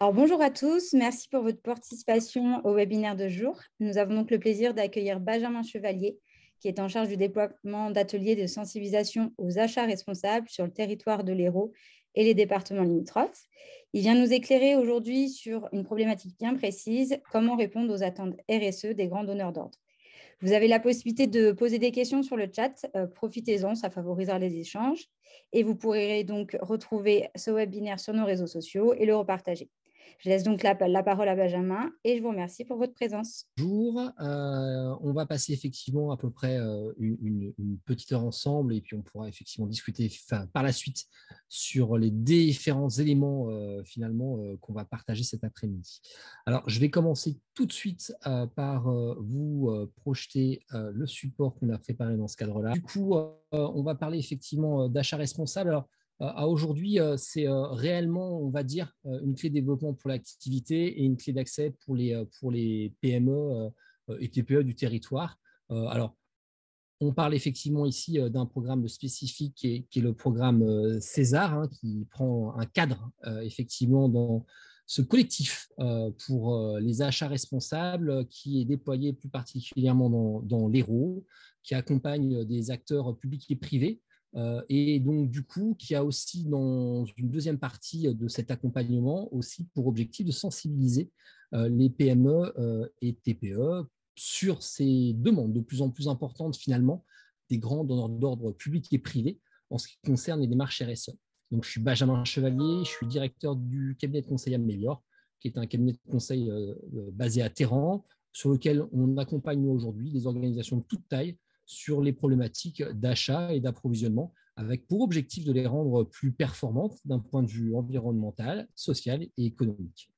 Alors, bonjour à tous, merci pour votre participation au webinaire de jour. Nous avons donc le plaisir d'accueillir Benjamin Chevalier, qui est en charge du déploiement d'ateliers de sensibilisation aux achats responsables sur le territoire de l'Hérault et les départements limitrophes. Il vient nous éclairer aujourd'hui sur une problématique bien précise, comment répondre aux attentes RSE des grands donneurs d'ordre. Vous avez la possibilité de poser des questions sur le chat. Profitez-en, ça favorisera les échanges. Et vous pourrez donc retrouver ce webinaire sur nos réseaux sociaux et le repartager. Je laisse donc la parole à Benjamin et je vous remercie pour votre présence. Bonjour, on va passer effectivement à peu près une petite heure ensemble et puis on pourra effectivement discuter par la suite sur les différents éléments finalement qu'on va partager cet après-midi. Alors, je vais commencer tout de suite par vous projeter le support qu'on a préparé dans ce cadre-là. Du coup, on va parler effectivement d'achat responsable. Alors, à aujourd'hui, c'est réellement, on va dire, une clé de développement pour l'activité et une clé d'accès pour les PME et TPE du territoire. Alors, on parle effectivement ici d'un programme spécifique qui est le programme César, hein, qui prend un cadre effectivement dans ce collectif pour les achats responsables qui est déployé plus particulièrement dans l'Hérault, qui accompagne des acteurs publics et privés. Et donc, du coup, qui a aussi dans une deuxième partie de cet accompagnement aussi pour objectif de sensibiliser les PME et TPE sur ces demandes de plus en plus importantes finalement des grands donneurs d'ordre publics et privés en ce qui concerne les démarches RSE. Donc, je suis Benjamin Chevalier, je suis directeur du cabinet de conseil Améliore, qui est un cabinet de conseil basé à Téhéran, sur lequel on accompagne aujourd'hui des organisations de toute taille sur les problématiques d'achat et d'approvisionnement, avec pour objectif de les rendre plus performantes d'un point de vue environnemental, social et économique.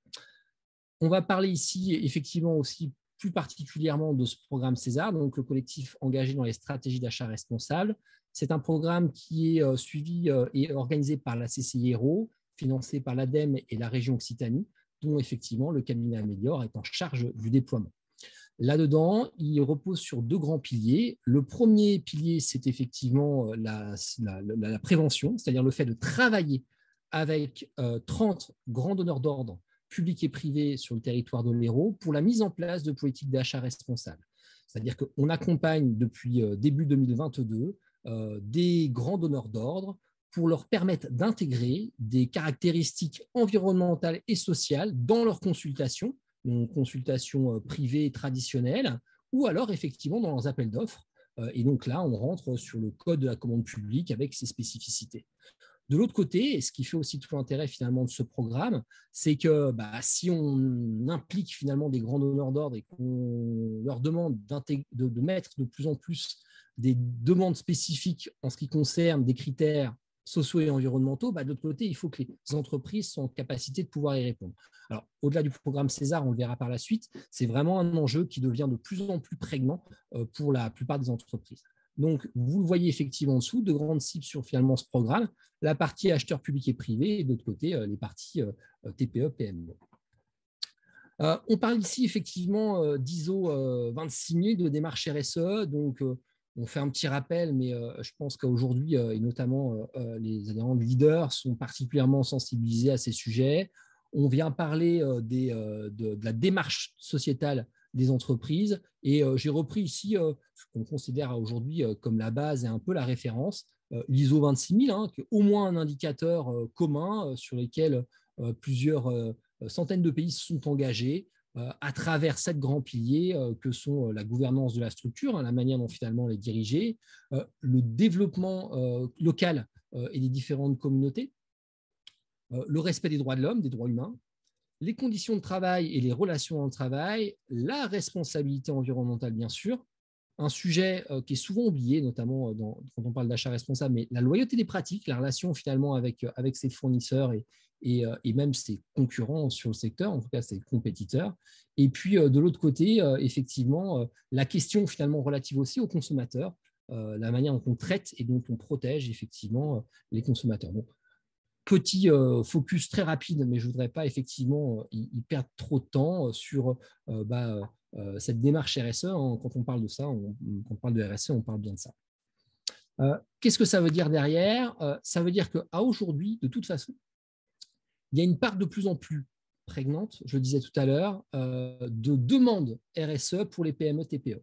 On va parler ici effectivement aussi plus particulièrement de ce programme César, donc le collectif engagé dans les stratégies d'achat responsables. C'est un programme qui est suivi et organisé par la CCI Hérault, financé par l'ADEME et la région Occitanie, dont effectivement le cabinet Améliore est en charge du déploiement. Là-dedans, il repose sur deux grands piliers. Le premier pilier, c'est effectivement la prévention, c'est-à-dire le fait de travailler avec 30 grands donneurs d'ordre publics et privés sur le territoire de l'Hérault pour la mise en place de politiques d'achat responsables. C'est-à-dire qu'on accompagne depuis début 2022 des grands donneurs d'ordre pour leur permettre d'intégrer des caractéristiques environnementales et sociales dans leurs consultations, donc consultations privées traditionnelles, ou alors effectivement dans leurs appels d'offres. Et donc là, on rentre sur le code de la commande publique avec ses spécificités. De l'autre côté, et ce qui fait aussi tout l'intérêt finalement de ce programme, c'est que si on implique finalement des grands donneurs d'ordre et qu'on leur demande de mettre de plus en plus des demandes spécifiques en ce qui concerne des critères sociaux et environnementaux, de l'autre côté, il faut que les entreprises soient en capacité de pouvoir y répondre. Alors, au-delà du programme César, on le verra par la suite, c'est vraiment un enjeu qui devient de plus en plus prégnant pour la plupart des entreprises. Donc, vous le voyez effectivement en dessous, de grandes cibles sur finalement ce programme, la partie acheteurs publics et privés et de l'autre côté, les parties TPE, PME. On parle ici effectivement d'ISO 26000 de démarche RSE. Donc, on fait un petit rappel, mais je pense qu'aujourd'hui, et notamment les adhérents leaders sont particulièrement sensibilisés à ces sujets. On vient parler de la démarche sociétale des entreprises. Et j'ai repris ici ce qu'on considère aujourd'hui comme la base et un peu la référence, l'ISO 26000, hein, qui est au moins un indicateur commun sur lequel plusieurs centaines de pays sont engagés à travers 7 grands piliers que sont la gouvernance de la structure, hein, la manière dont finalement les diriger, le développement local et des différentes communautés, le respect des droits de l'homme, des droits humains, les conditions de travail et les relations dans le travail, la responsabilité environnementale, bien sûr, un sujet qui est souvent oublié, notamment quand on parle d'achat responsable, mais la loyauté des pratiques, la relation finalement avec ses fournisseurs et même ses concurrents sur le secteur, en tout cas ses compétiteurs. Et puis, de l'autre côté, effectivement, la question finalement relative aussi aux consommateurs, la manière dont on traite et dont on protège effectivement les consommateurs. Bon, petit focus très rapide, mais je ne voudrais pas effectivement y perdre trop de temps sur cette démarche RSE. Hein, quand on parle de ça, quand on parle de RSE, on parle bien de ça. Qu'est-ce que ça veut dire derrière ? Ça veut dire qu'à aujourd'hui, de toute façon, il y a une part de plus en plus prégnante, je le disais tout à l'heure, de demande RSE pour les PME-TPE.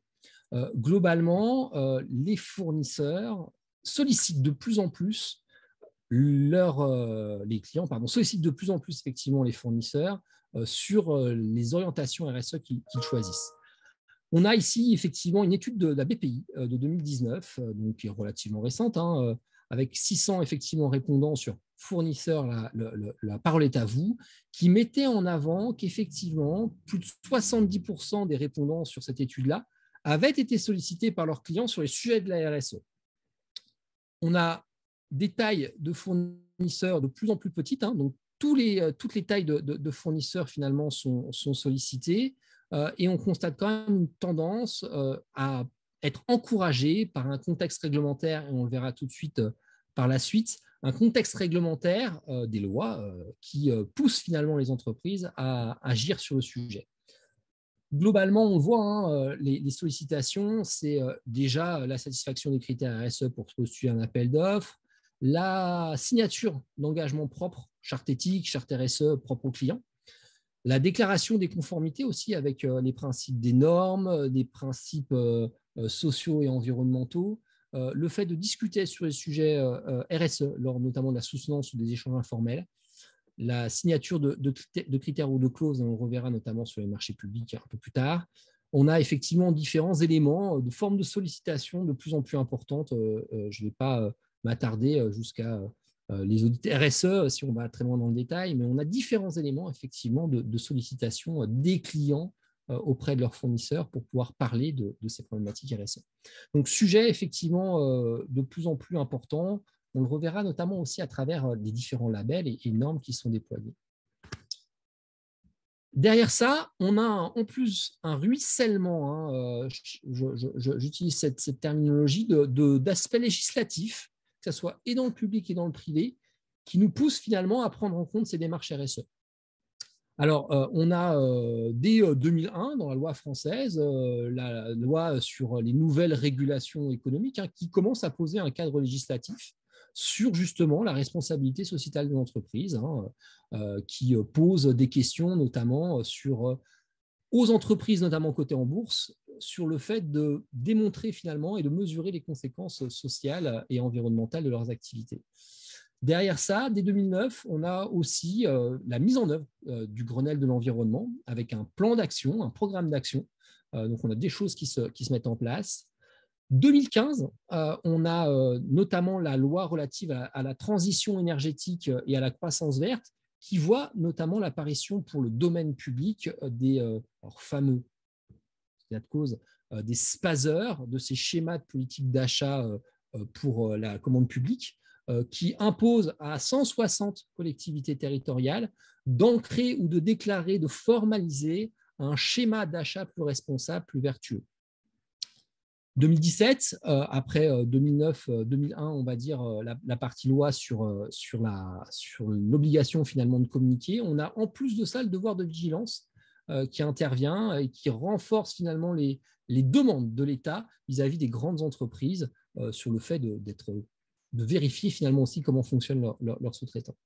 Globalement, les fournisseurs sollicitent de plus en plus les clients sollicitent de plus en plus effectivement les fournisseurs sur les orientations RSE qu'ils choisissent. On a ici effectivement une étude de la BPI de 2019, donc qui est relativement récente, avec 600 effectivement répondants sur fournisseurs, la parole est à vous, qui mettait en avant qu'effectivement plus de 70% des répondants sur cette étude-là avaient été sollicités par leurs clients sur les sujets de la RSE. On a des tailles de fournisseurs de plus en plus petites, donc toutes les tailles de fournisseurs finalement sont sollicitées, et on constate quand même une tendance à être encouragé par un contexte réglementaire, et on le verra tout de suite par la suite, un contexte réglementaire des lois qui pousse finalement les entreprises à agir sur le sujet. Globalement, on voit, les sollicitations, c'est déjà la satisfaction des critères RSE pour postuler un appel d'offres, la signature d'engagement propre, charte éthique, charte RSE propre aux clients, la déclaration des conformités aussi avec les principes des normes, des principes sociaux et environnementaux, le fait de discuter sur les sujets RSE lors notamment de la soutenance ou des échanges informels, la signature de critères ou de clauses, on le reverra notamment sur les marchés publics un peu plus tard. On a effectivement différents éléments de formes de sollicitation de plus en plus importantes. Je ne vais pas m'attarder jusqu'à les audits RSE si on va très loin dans le détail, mais on a différents éléments effectivement de sollicitation des clients auprès de leurs fournisseurs pour pouvoir parler de ces problématiques RSE. Donc, sujet effectivement de plus en plus important. On le reverra notamment aussi à travers les différents labels et normes qui sont déployés. Derrière ça, on a en plus un ruissellement, j'utilise cette terminologie, d'aspects législatifs, que ce soit et dans le public et dans le privé, qui nous poussent finalement à prendre en compte ces démarches RSE. Alors, on a dès 2001, dans la loi française, la loi sur les nouvelles régulations économiques, qui commence à poser un cadre législatif sur justement la responsabilité sociétale de l'entreprise, qui pose des questions notamment aux entreprises, notamment cotées en bourse, sur le fait de démontrer finalement et de mesurer les conséquences sociales et environnementales de leurs activités. Derrière ça, dès 2009, on a aussi la mise en œuvre du Grenelle de l'environnement avec un plan d'action, un programme d'action. Donc, on a des choses qui se mettent en place. 2015, on a notamment la loi relative à la transition énergétique et à la croissance verte qui voit notamment l'apparition pour le domaine public des fameux, il y a de cause, des SPASER, de ces schémas de politique d'achat pour la commande publique, qui impose à 160 collectivités territoriales d'ancrer ou de déclarer, de formaliser un schéma d'achat plus responsable, plus vertueux. 2017, après 2009-2001, on va dire la partie loi sur l'obligation finalement de communiquer, on a en plus de ça le devoir de vigilance qui intervient et qui renforce finalement les demandes de l'État vis-à-vis des grandes entreprises sur le fait de vérifier finalement aussi comment fonctionnent leurs sous-traitants.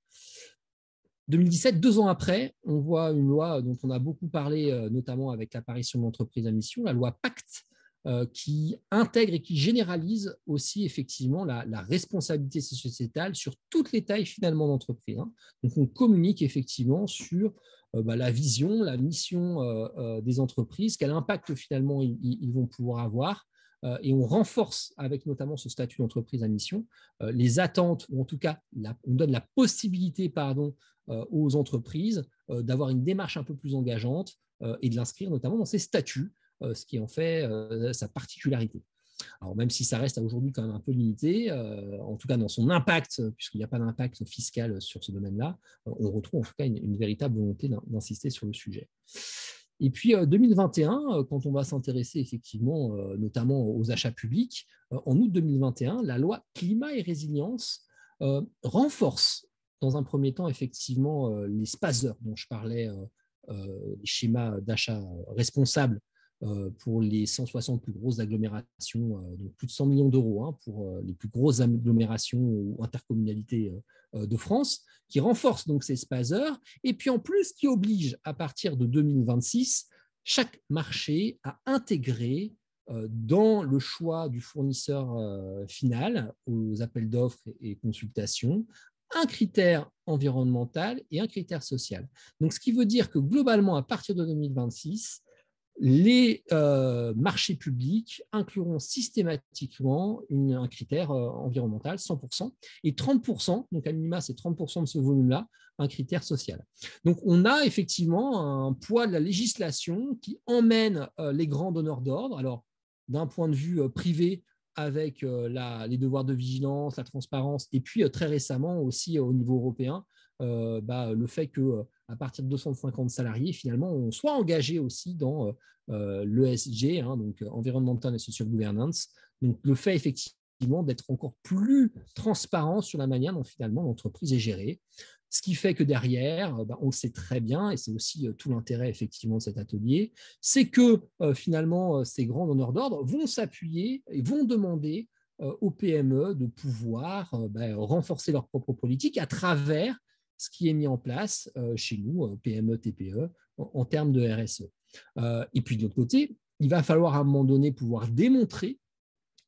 2017, 2 ans après, on voit une loi dont on a beaucoup parlé, notamment avec l'apparition de l'entreprise à mission, la loi Pacte, qui intègre et qui généralise aussi effectivement la responsabilité sociétale sur toutes les tailles finalement d'entreprise. Donc on communique effectivement sur la vision, la mission des entreprises, quel impact finalement ils vont pouvoir avoir, et on renforce avec notamment ce statut d'entreprise à mission les attentes, ou en tout cas on donne la possibilité aux entreprises d'avoir une démarche un peu plus engageante et de l'inscrire notamment dans ces statuts, ce qui en fait sa particularité. Alors même si ça reste aujourd'hui quand même un peu limité, en tout cas dans son impact, puisqu'il n'y a pas d'impact fiscal sur ce domaine-là, on retrouve en tout cas une véritable volonté d'insister sur le sujet. Et puis 2021, quand on va s'intéresser effectivement notamment aux achats publics, en août 2021, la loi climat et résilience renforce dans un premier temps effectivement les SPASER dont je parlais, les schémas d'achat responsables pour les 160 plus grosses agglomérations, donc plus de 100 millions d'euros pour les plus grosses agglomérations ou intercommunalités de France, qui renforce donc ces SPASER, et puis en plus qui oblige à partir de 2026 chaque marché à intégrer dans le choix du fournisseur final aux appels d'offres et consultations un critère environnemental et un critère social. Donc, ce qui veut dire que globalement, à partir de 2026, les marchés publics incluront systématiquement un critère environnemental, 100%, et 30%, donc à minima, c'est 30% de ce volume-là, un critère social. Donc, on a effectivement un poids de la législation qui emmène les grands donneurs d'ordre. Alors, d'un point de vue privé, avec les devoirs de vigilance, la transparence, et puis très récemment aussi au niveau européen, le fait qu'à partir de 250 salariés, finalement, on soit engagé aussi dans l'ESG, donc Environmental and Social Governance. Donc, le fait effectivement d'être encore plus transparent sur la manière dont finalement l'entreprise est gérée. Ce qui fait que derrière, on le sait très bien, et c'est aussi tout l'intérêt effectivement de cet atelier, c'est que finalement ces grands donneurs d'ordre vont s'appuyer et vont demander aux PME de pouvoir renforcer leur propre politique à travers ce qui est mis en place chez nous, PME, TPE, en termes de RSE. Et puis de l'autre côté, il va falloir à un moment donné pouvoir démontrer,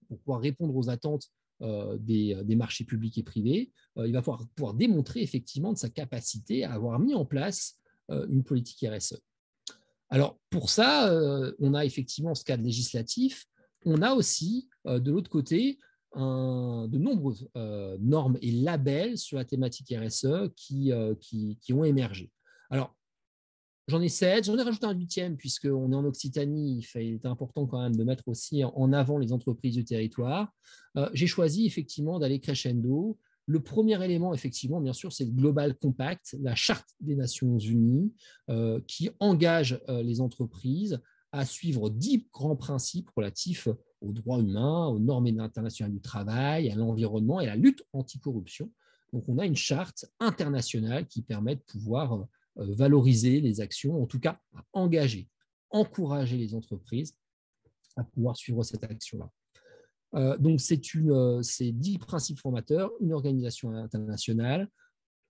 pour pouvoir répondre aux attentes des marchés publics et privés, il va falloir pouvoir démontrer effectivement de sa capacité à avoir mis en place une politique RSE. Alors pour ça, on a effectivement ce cadre législatif, on a aussi de l'autre côté de nombreuses normes et labels sur la thématique RSE qui ont émergé. Alors, j'en ai 7, j'en ai rajouté un 8e, puisqu'on est en Occitanie, il est important quand même de mettre aussi en avant les entreprises du territoire. J'ai choisi effectivement d'aller crescendo. Le premier élément, effectivement, bien sûr, c'est le Global Compact, la Charte des Nations Unies, qui engage les entreprises à suivre 10 grands principes relatifs aux droits humains, aux normes internationales du travail, à l'environnement et à la lutte anticorruption. Donc, on a une charte internationale qui permet de pouvoir valoriser les actions, en tout cas à encourager les entreprises à pouvoir suivre cette action-là. Donc, c'est 10 principes formateurs, une organisation internationale.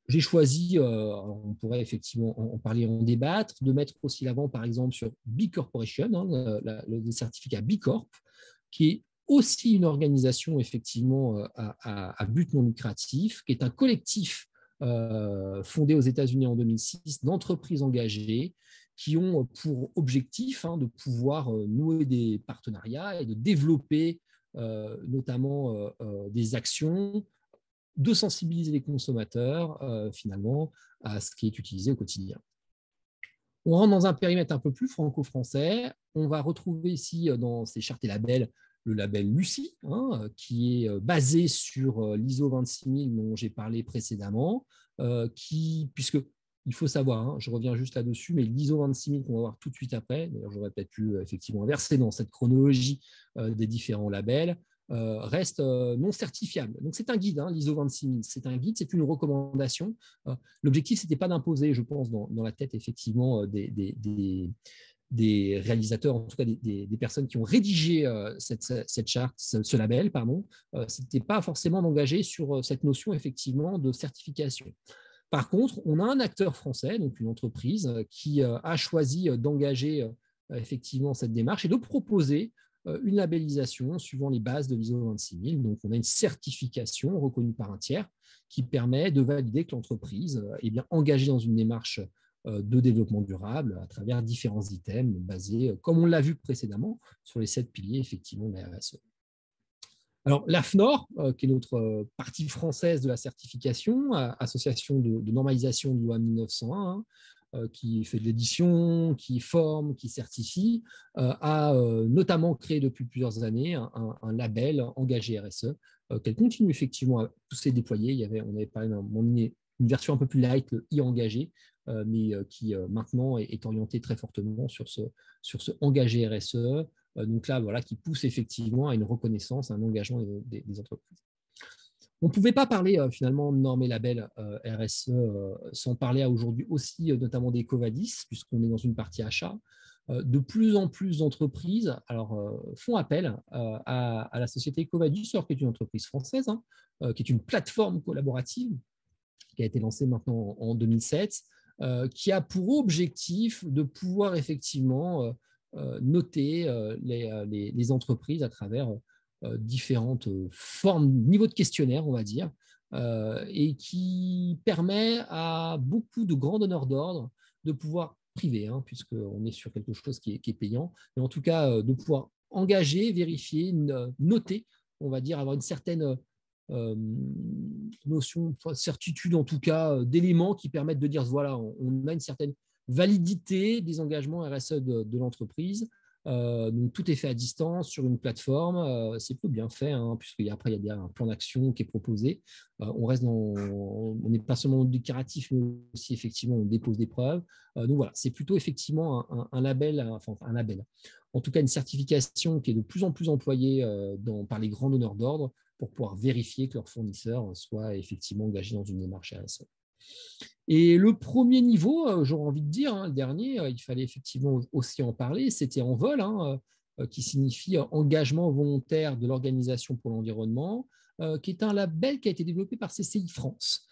J'ai choisi, on pourrait effectivement en parler, en débattre, de mettre aussi l'avant, par exemple, sur B Corporation, le certificat B Corp, qui est aussi une organisation effectivement à but non lucratif, qui est un collectif fondé aux États-Unis en 2006 d'entreprises engagées qui ont pour objectif de pouvoir nouer des partenariats et de développer notamment des actions, de sensibiliser les consommateurs finalement à ce qui est utilisé au quotidien. On rentre dans un périmètre un peu plus franco-français. On va retrouver ici dans ces chartes et labels le label Lucie, qui est basé sur l'ISO 26000 dont j'ai parlé précédemment, puisque il faut savoir, je reviens juste là-dessus, mais l'ISO 26000 qu'on va voir tout de suite après, d'ailleurs j'aurais peut-être pu effectivement inverser dans cette chronologie des différents labels, reste non certifiable. Donc c'est un guide, l'ISO 26000, c'est un guide, c'est une recommandation. L'objectif, ce n'était pas d'imposer, je pense, dans la tête effectivement des réalisateurs, en tout cas des personnes qui ont rédigé cette charte, ce label, pardon, ce n'était pas forcément d'engager sur cette notion effectivement de certification. Par contre, on a un acteur français, donc une entreprise, qui a choisi d'engager effectivement cette démarche et de proposer une labellisation suivant les bases de l'ISO 26000. Donc, on a une certification reconnue par un tiers qui permet de valider que l'entreprise est bien engagée dans une démarche de développement durable à travers différents items basés, comme on l'a vu précédemment, sur les 7 piliers effectivement de la RSE. Alors, l'AFNOR, qui est notre partie française de la certification, association de normalisation de loi 1901, qui fait de l'édition, qui forme, qui certifie, a notamment créé depuis plusieurs années un label engagé RSE, qu'elle continue effectivement à pousser, déployer. On avait parlé une version un peu plus light, le e-engagé, mais qui maintenant est orienté très fortement sur ce engagé RSE. Donc là, voilà, qui pousse effectivement à une reconnaissance, à un engagement des entreprises. On ne pouvait pas parler finalement de normes et labels RSE sans parler aujourd'hui aussi notamment des Covadis, puisqu'on est dans une partie achat. de plus en plus d'entreprises font appel à la société Ecovadis, qui est une entreprise française, hein, qui est une plateforme collaborative qui a été lancée maintenant en 2007, qui a pour objectif de pouvoir effectivement noter les entreprises à travers différentes formes, niveaux de questionnaire, on va dire, et qui permet à beaucoup de grands donneurs d'ordre de pouvoir privé, hein, puisqu'on est sur quelque chose qui est payant, mais en tout cas de pouvoir engager, vérifier, noter, on va dire, avoir une certaine notion, certitude en tout cas, d'éléments qui permettent de dire, voilà, on a une certaine validité des engagements RSE de l'entreprise. Donc tout est fait à distance sur une plateforme, c'est plutôt bien fait, hein, puisqu'après il y a un plan d'action qui est proposé. On n'est pas seulement déclaratif, mais aussi effectivement on dépose des preuves. Donc voilà, c'est plutôt effectivement un label, enfin un label, en tout cas une certification qui est de plus en plus employée par les grands donneurs d'ordre pour pouvoir vérifier que leur fournisseur soit effectivement engagé dans une démarche RSE. Et le premier niveau, j'aurais envie de dire, hein, le dernier, il fallait effectivement aussi en parler, c'était Envol, hein, qui signifie engagement volontaire de l'Organisation pour l'environnement, qui est un label qui a été développé par CCI France,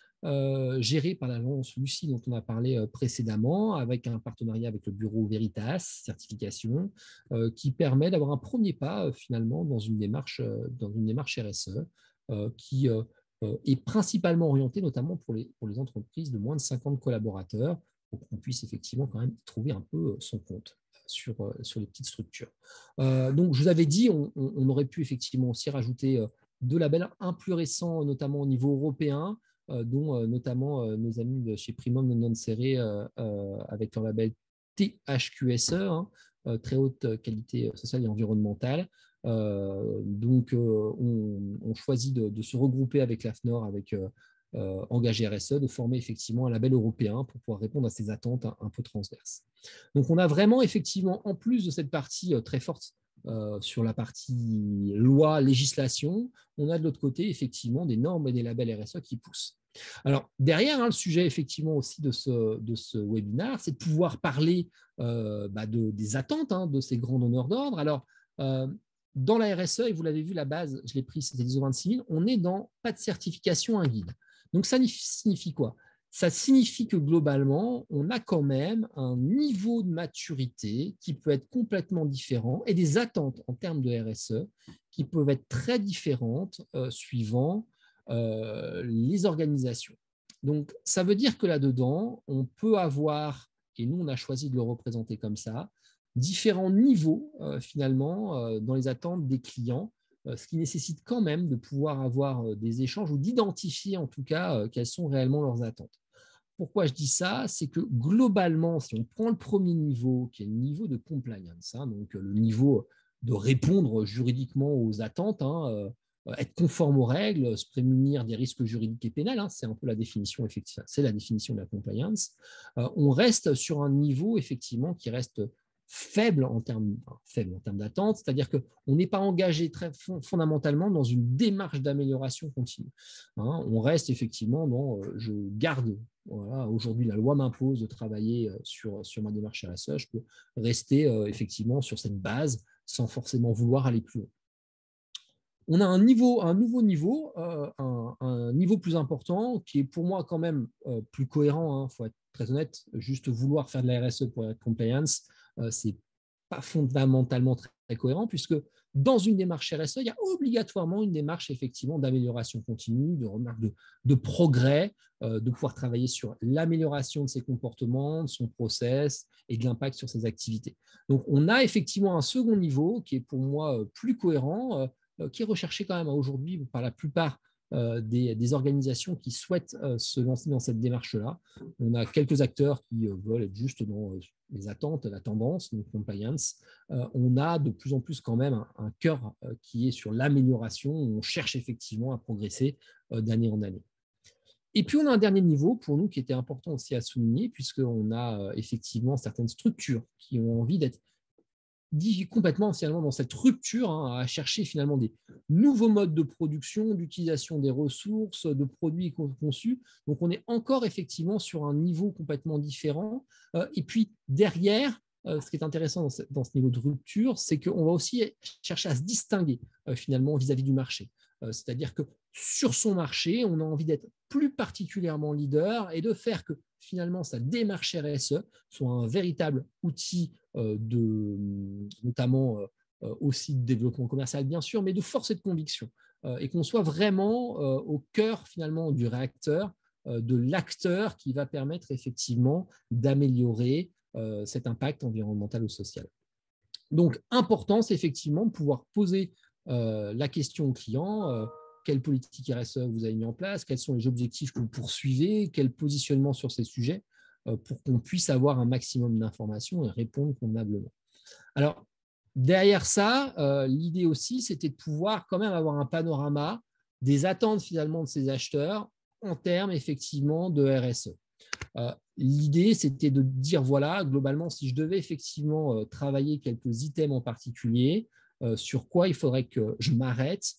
géré par l'agence Lucie dont on a parlé précédemment, avec un partenariat avec le bureau Veritas Certification, qui permet d'avoir un premier pas finalement dans une démarche RSE qui est principalement orienté notamment pour les entreprises de moins de 50 collaborateurs, pour qu'on puisse effectivement quand même trouver un peu son compte sur les petites structures. Donc, je vous avais dit, on aurait pu effectivement aussi rajouter deux labels, un plus récent, notamment au niveau européen, dont notamment nos amis de chez Primum Non Serré avec leur label THQSE, hein, très haute qualité sociale et environnementale. Donc, on choisit de se regrouper avec l'AFNOR, avec Engagé RSE, de former effectivement un label européen pour pouvoir répondre à ces attentes un peu transverses. Donc, on a vraiment effectivement, en plus de cette partie très forte sur la partie loi, législation, on a de l'autre côté effectivement des normes et des labels RSE qui poussent. Alors, derrière, hein, le sujet effectivement aussi de ce webinaire, c'est de pouvoir parler des attentes, hein, de ces grands donneurs d'ordre. Alors, dans la RSE, et vous l'avez vu, la base, je l'ai pris, c'était l'ISO 26000, on est dans pas de certification, un guide. Donc, ça signifie quoi? Ça signifie que globalement, on a quand même un niveau de maturité qui peut être complètement différent et des attentes en termes de RSE qui peuvent être très différentes suivant les organisations. Donc, ça veut dire que là-dedans, on peut avoir, et nous, on a choisi de le représenter comme ça, différents niveaux finalement dans les attentes des clients, ce qui nécessite quand même de pouvoir avoir des échanges ou d'identifier en tout cas quelles sont réellement leurs attentes. Pourquoi je dis ça? C'est que globalement, si on prend le premier niveau, qui est le niveau de compliance, hein, donc le niveau de répondre juridiquement aux attentes, hein, être conforme aux règles, se prémunir des risques juridiques et pénals, hein, c'est un peu la définition effective, c'est la définition de la compliance. On reste sur un niveau effectivement qui reste faible en termes d'attente, c'est-à-dire qu'on n'est pas engagé très fondamentalement dans une démarche d'amélioration continue. Hein, on reste effectivement dans je garde, voilà, aujourd'hui la loi m'impose de travailler sur ma démarche RSE, je peux rester effectivement sur cette base sans forcément vouloir aller plus haut. On a un nouveau niveau, un niveau plus important qui est pour moi quand même plus cohérent, hein, faut être très honnête, juste vouloir faire de la RSE pour être compliance, c'est pas fondamentalement très cohérent puisque dans une démarche RSE, il y a obligatoirement une démarche effectivement d'amélioration continue, de remarque de progrès, de pouvoir travailler sur l'amélioration de ses comportements, de son process et de l'impact sur ses activités. Donc, on a effectivement un second niveau qui est pour moi plus cohérent, qui est recherché quand même aujourd'hui par la plupart des organisations qui souhaitent se lancer dans cette démarche-là. On a quelques acteurs qui veulent être juste dans les attentes, la tendance, donc compliance. On a de plus en plus quand même un cœur qui est sur l'amélioration. On cherche effectivement à progresser d'année en année. Et puis, on a un dernier niveau pour nous qui était important aussi à souligner, puisqu'on a effectivement certaines structures qui ont envie d'être complètement finalement dans cette rupture, hein, à chercher finalement des nouveaux modes de production, d'utilisation des ressources, de produits conçus. Donc, on est encore effectivement sur un niveau complètement différent. Et puis, derrière, ce qui est intéressant dans ce niveau de rupture, c'est qu'on va aussi chercher à se distinguer finalement vis-à-vis du marché. C'est-à-dire que sur son marché, on a envie d'être plus particulièrement leader et de faire que finalement sa démarche RSE soit un véritable outil notamment aussi de développement commercial bien sûr, mais de force et de conviction, et qu'on soit vraiment au cœur finalement du réacteur, de l'acteur qui va permettre effectivement d'améliorer cet impact environnemental ou social. Donc, important, c'est effectivement de pouvoir poser la question au client, quelle politique RSE vous avez mis en place, quels sont les objectifs que vous poursuivez, quel positionnement sur ces sujets, pour qu'on puisse avoir un maximum d'informations et répondre convenablement. Alors, derrière ça, l'idée aussi, c'était de pouvoir quand même avoir un panorama des attentes finalement de ces acheteurs en termes effectivement de RSE. L'idée, c'était de dire, voilà, globalement, si je devais effectivement travailler quelques items en particulier, sur quoi il faudrait que je m'arrête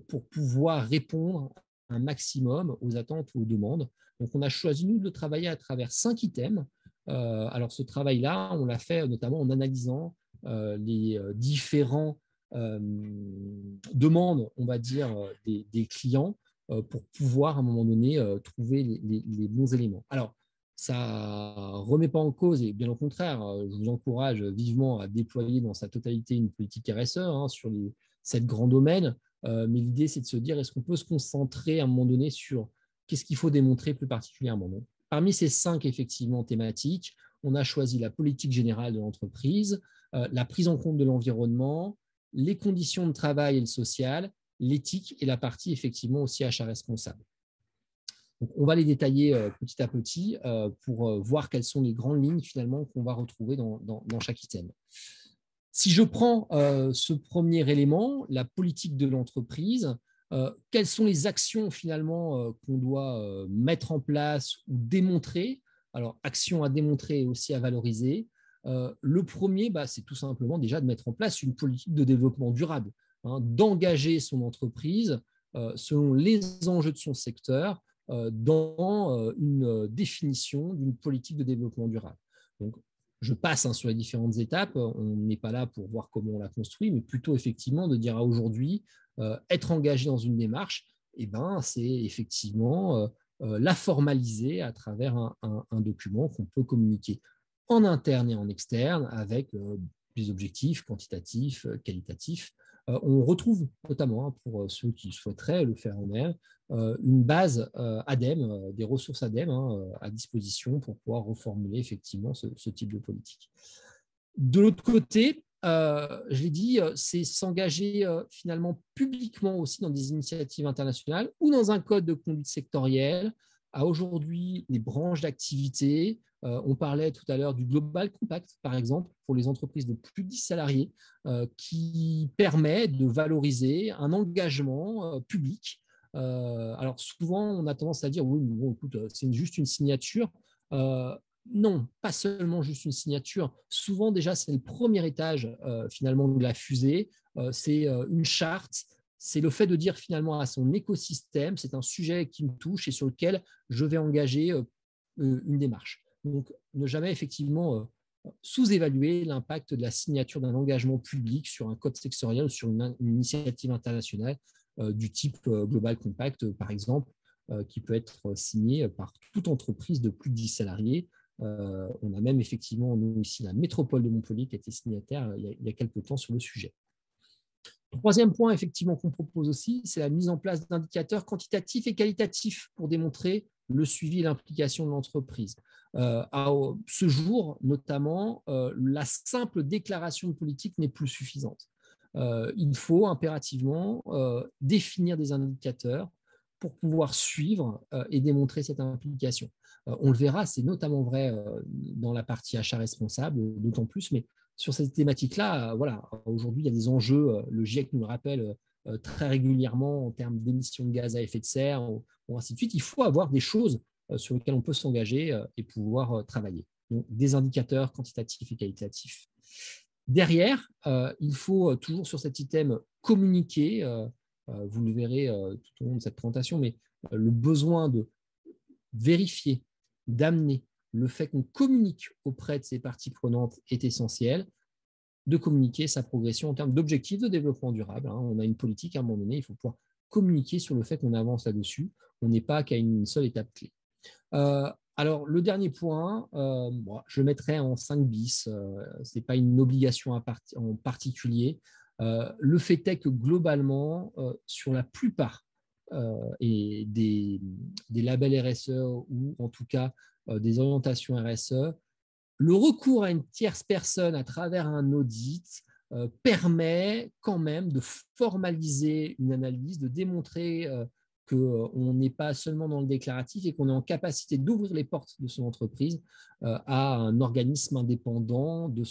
pour pouvoir répondre un maximum aux attentes ou aux demandes. Donc, on a choisi, nous, de travailler à travers 5 items. Alors, ce travail-là, on l'a fait notamment en analysant les différents demandes, on va dire, des clients pour pouvoir, à un moment donné, trouver les bons éléments. Alors, ça ne remet pas en cause, et bien au contraire, je vous encourage vivement à déployer dans sa totalité une politique RSE sur 7 grands domaines. Mais l'idée, c'est de se dire, est-ce qu'on peut se concentrer à un moment donné sur qu'est-ce qu'il faut démontrer plus particulièrement. Donc, parmi ces 5 effectivement thématiques, on a choisi la politique générale de l'entreprise, la prise en compte de l'environnement, les conditions de travail et le social, l'éthique et la partie effectivement aussi achat responsable. Donc, on va les détailler petit à petit pour voir quelles sont les grandes lignes finalement qu'on va retrouver dans chaque item. Si je prends ce premier élément, la politique de l'entreprise, quelles sont les actions finalement qu'on doit mettre en place ou démontrer? Alors, actions à démontrer et aussi à valoriser. Le premier, c'est tout simplement déjà de mettre en place une politique de développement durable, d'engager son entreprise selon les enjeux de son secteur dans une définition d'une politique de développement durable. Donc, je passe sur les différentes étapes. On n'est pas là pour voir comment on la construit, mais plutôt effectivement de dire aujourd'hui, être engagé dans une démarche, c'est effectivement la formaliser à travers un document qu'on peut communiquer en interne et en externe avec des objectifs quantitatifs, qualitatifs. On retrouve notamment, pour ceux qui souhaiteraient le faire eux-mêmes, une base ADEME, des ressources ADEME à disposition pour pouvoir reformuler effectivement ce type de politique. De l'autre côté, je l'ai dit, c'est s'engager finalement publiquement aussi dans des initiatives internationales ou dans un code de conduite sectorielle. À aujourd'hui, les branches d'activité, on parlait tout à l'heure du Global Compact, par exemple, pour les entreprises de plus de 10 salariés, qui permet de valoriser un engagement public. Alors souvent, on a tendance à dire, oui, bon, écoute, c'est juste une signature. Non, pas seulement juste une signature. Souvent, déjà, c'est le premier étage finalement de la fusée. C'est une charte. C'est le fait de dire finalement à son écosystème, c'est un sujet qui me touche et sur lequel je vais engager une démarche. Donc, ne jamais effectivement sous-évaluer l'impact de la signature d'un engagement public sur un code sectoriel ou sur une initiative internationale du type Global Compact, par exemple, qui peut être signé par toute entreprise de plus de 10 salariés. On a même effectivement, nous ici, la métropole de Montpellier qui a été signataire il y a quelques temps sur le sujet. Troisième point, effectivement, qu'on propose aussi, c'est la mise en place d'indicateurs quantitatifs et qualitatifs pour démontrer le suivi et l'implication de l'entreprise. À ce jour, notamment, la simple déclaration de politique n'est plus suffisante. Il faut impérativement définir des indicateurs pour pouvoir suivre et démontrer cette implication. On le verra, c'est notamment vrai dans la partie achat responsable, d'autant plus, mais sur cette thématique-là, voilà, aujourd'hui, il y a des enjeux, le GIEC nous le rappelle très régulièrement en termes d'émissions de gaz à effet de serre, ou ainsi de suite. Il faut avoir des choses sur lesquelles on peut s'engager et pouvoir travailler. Donc, des indicateurs quantitatifs et qualitatifs. Derrière, il faut toujours sur cet item communiquer, vous le verrez tout au long de cette présentation, mais le besoin de vérifier, d'amener le fait qu'on communique auprès de ces parties prenantes est essentiel, de communiquer sa progression en termes d'objectifs de développement durable. On a une politique, à un moment donné, il faut pouvoir communiquer sur le fait qu'on avance là-dessus. On n'est pas qu'à une seule étape clé. Alors, le dernier point, je le mettrai en 5 bis. Ce n'est pas une obligation en particulier. Le fait est que globalement, sur la plupart des labels RSE ou en tout cas des orientations RSE, le recours à une tierce personne à travers un audit permet quand même de formaliser une analyse, de démontrer qu'on n'est pas seulement dans le déclaratif et qu'on est en capacité d'ouvrir les portes de son entreprise à un organisme indépendant de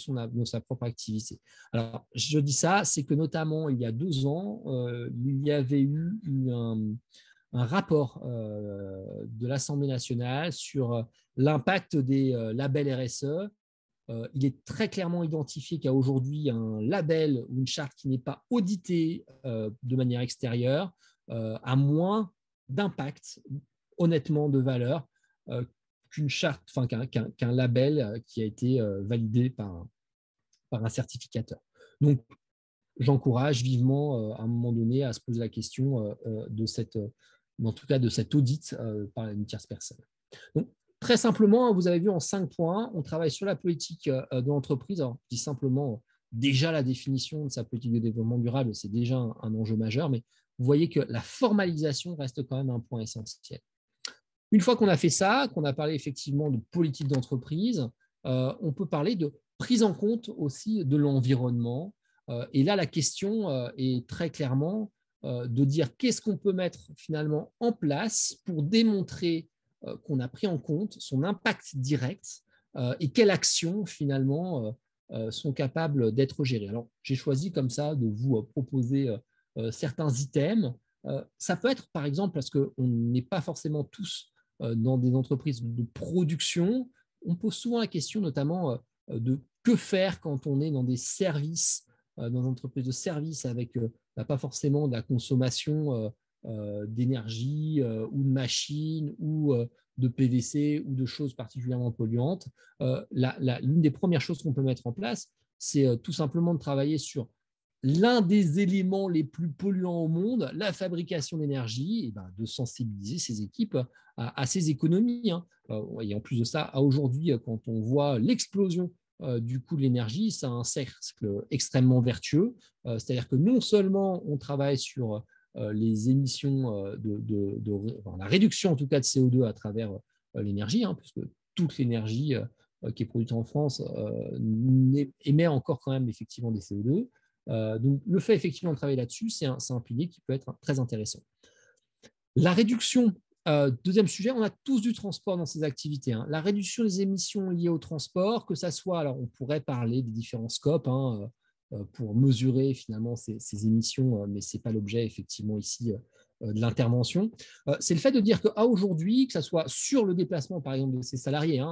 sa propre activité. Alors, je dis ça, c'est que notamment il y a 2 ans, il y avait eu un rapport de l'Assemblée nationale sur l'impact des labels RSE. Il est très clairement identifié qu'il y a aujourd'hui un label ou une charte qui n'est pas auditée de manière extérieure a moins d'impact, honnêtement, de valeur qu'une charte, enfin qu'un label qui a été validé par un certificateur. Donc, j'encourage vivement à un moment donné à se poser la question en tout cas de cet audit par une tierce personne. Donc, très simplement, vous avez vu en 5 points, on travaille sur la politique de l'entreprise. Alors, je dis simplement, déjà la définition de sa politique de développement durable, c'est déjà un enjeu majeur, mais vous voyez que la formalisation reste quand même un point essentiel. Une fois qu'on a fait ça, qu'on a parlé effectivement de politique d'entreprise, on peut parler de prise en compte aussi de l'environnement. Et là, la question est très clairement de dire qu'est-ce qu'on peut mettre finalement en place pour démontrer qu'on a pris en compte son impact direct et quelles actions finalement sont capables d'être gérées. Alors, j'ai choisi comme ça de vous proposer certains items. Ça peut être par exemple parce qu'on n'est pas forcément tous dans des entreprises de production. On pose souvent la question notamment de que faire quand on est dans des services, dans des entreprises de services avec pas forcément de la consommation d'énergie ou de machines ou de PVC ou de choses particulièrement polluantes. L'une des premières choses qu'on peut mettre en place, c'est tout simplement de travailler sur l'un des éléments les plus polluants au monde, la fabrication d'énergie, et de sensibiliser ces équipes à ces économies. Et en plus de ça, aujourd'hui, quand on voit l'explosion du coût de l'énergie, c'est un cercle extrêmement vertueux. C'est-à-dire que non seulement on travaille sur les émissions la réduction en tout cas de CO2 à travers l'énergie, puisque toute l'énergie qui est produite en France émet encore quand même effectivement des CO2. Donc, le fait effectivement de travailler là-dessus, c'est un pilier qui peut être très intéressant. La réduction, deuxième sujet, on a tous du transport dans ces activités. La réduction des émissions liées au transport, que ça soit, alors on pourrait parler des différents scopes pour mesurer finalement ces émissions, mais ce n'est pas l'objet effectivement ici de l'intervention. C'est le fait de dire qu'à aujourd'hui, que ça soit sur le déplacement par exemple de ces salariés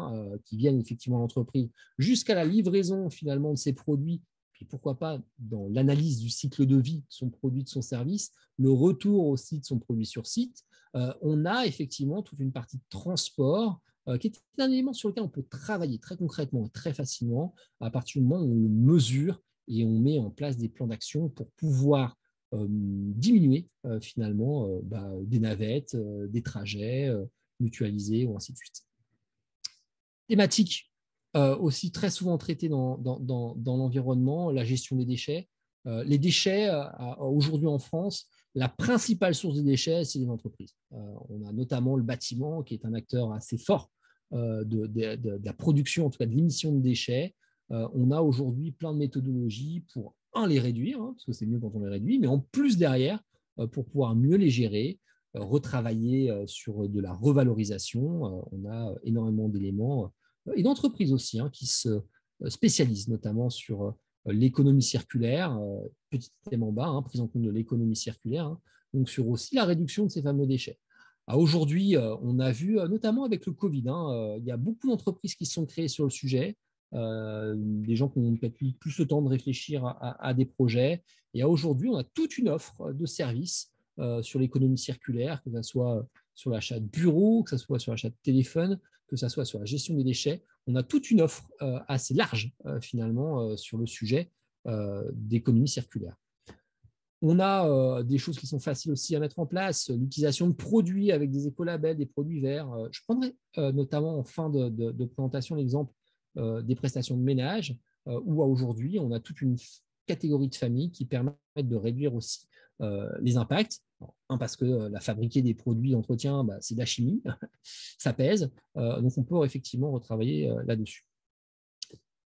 qui viennent effectivement à l'entreprise, jusqu'à la livraison finalement de ces produits, puis pourquoi pas dans l'analyse du cycle de vie de son produit, de son service, le retour aussi de son produit sur site, on a effectivement toute une partie de transport qui est un élément sur lequel on peut travailler très concrètement et très facilement à partir du moment où on le mesure et on met en place des plans d'action pour pouvoir diminuer finalement des navettes, des trajets mutualisés ou ainsi de suite. Thématique aussi très souvent traitée dans l'environnement, la gestion des déchets. Les déchets, aujourd'hui en France, la principale source de déchets, c'est les entreprises. On a notamment le bâtiment qui est un acteur assez fort de la production, en tout cas de l'émission de déchets. On a aujourd'hui plein de méthodologies pour, les réduire, parce que c'est mieux quand on les réduit, mais en plus derrière, pour pouvoir mieux les gérer, retravailler sur de la revalorisation. On a énormément d'éléments et d'entreprises aussi qui se spécialisent notamment sur l'économie circulaire, petit thème en bas, prise en compte de l'économie circulaire, donc sur aussi la réduction de ces fameux déchets. Aujourd'hui, on a vu, notamment avec le Covid, il y a beaucoup d'entreprises qui se sont créées sur le sujet, des gens qui ont peut-être eu plus le temps de réfléchir à des projets. Et aujourd'hui, on a toute une offre de services sur l'économie circulaire, que ce soit sur l'achat de bureaux, que ce soit sur l'achat de téléphone, que ce soit sur la gestion des déchets. On a toute une offre assez large, finalement, sur le sujet d'économie circulaire. On a des choses qui sont faciles aussi à mettre en place, l'utilisation de produits avec des écolabels, des produits verts. Je prendrai notamment en fin de présentation l'exemple des prestations de ménage, où aujourd'hui, on a toute une catégorie de familles qui permettent de réduire aussi les impacts. Parce que la fabriquer des produits d'entretien, c'est de la chimie, ça pèse. Donc, on peut effectivement retravailler là-dessus.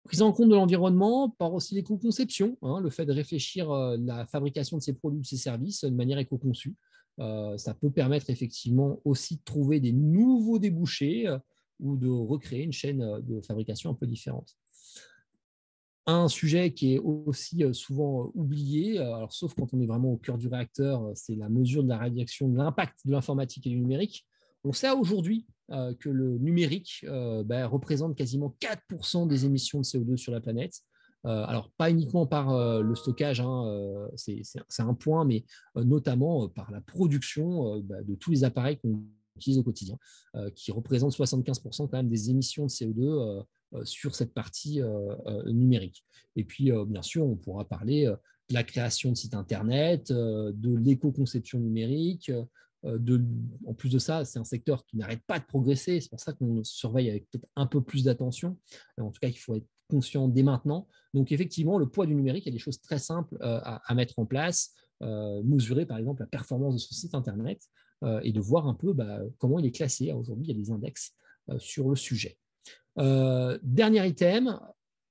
Prise en compte de l'environnement par aussi l'éco-conception, le fait de réfléchir la fabrication de ces produits ou de ces services de manière éco-conçue. Ça peut permettre effectivement aussi de trouver des nouveaux débouchés ou de recréer une chaîne de fabrication un peu différente. Un sujet qui est aussi souvent oublié, alors, sauf quand on est vraiment au cœur du réacteur, c'est la mesure de la radiation, de l'impact de l'informatique et du numérique. On sait aujourd'hui que le numérique représente quasiment 4% des émissions de CO2 sur la planète. Alors, pas uniquement par le stockage, c'est un point, mais notamment par la production de tous les appareils qu'on utilise au quotidien, qui représentent 75% quand même des émissions de CO2 sur cette partie numérique. Et puis, bien sûr, on pourra parler de la création de sites Internet, de l'éco-conception numérique. En plus de ça, c'est un secteur qui n'arrête pas de progresser. C'est pour ça qu'on surveille avec peut-être un peu plus d'attention. En tout cas, il faut être conscient dès maintenant. Donc, effectivement, le poids du numérique, il y a des choses très simples à mettre en place. Mesurer, par exemple, la performance de ce site Internet et de voir un peu comment il est classé. Aujourd'hui, il y a des index sur le sujet. Dernier item,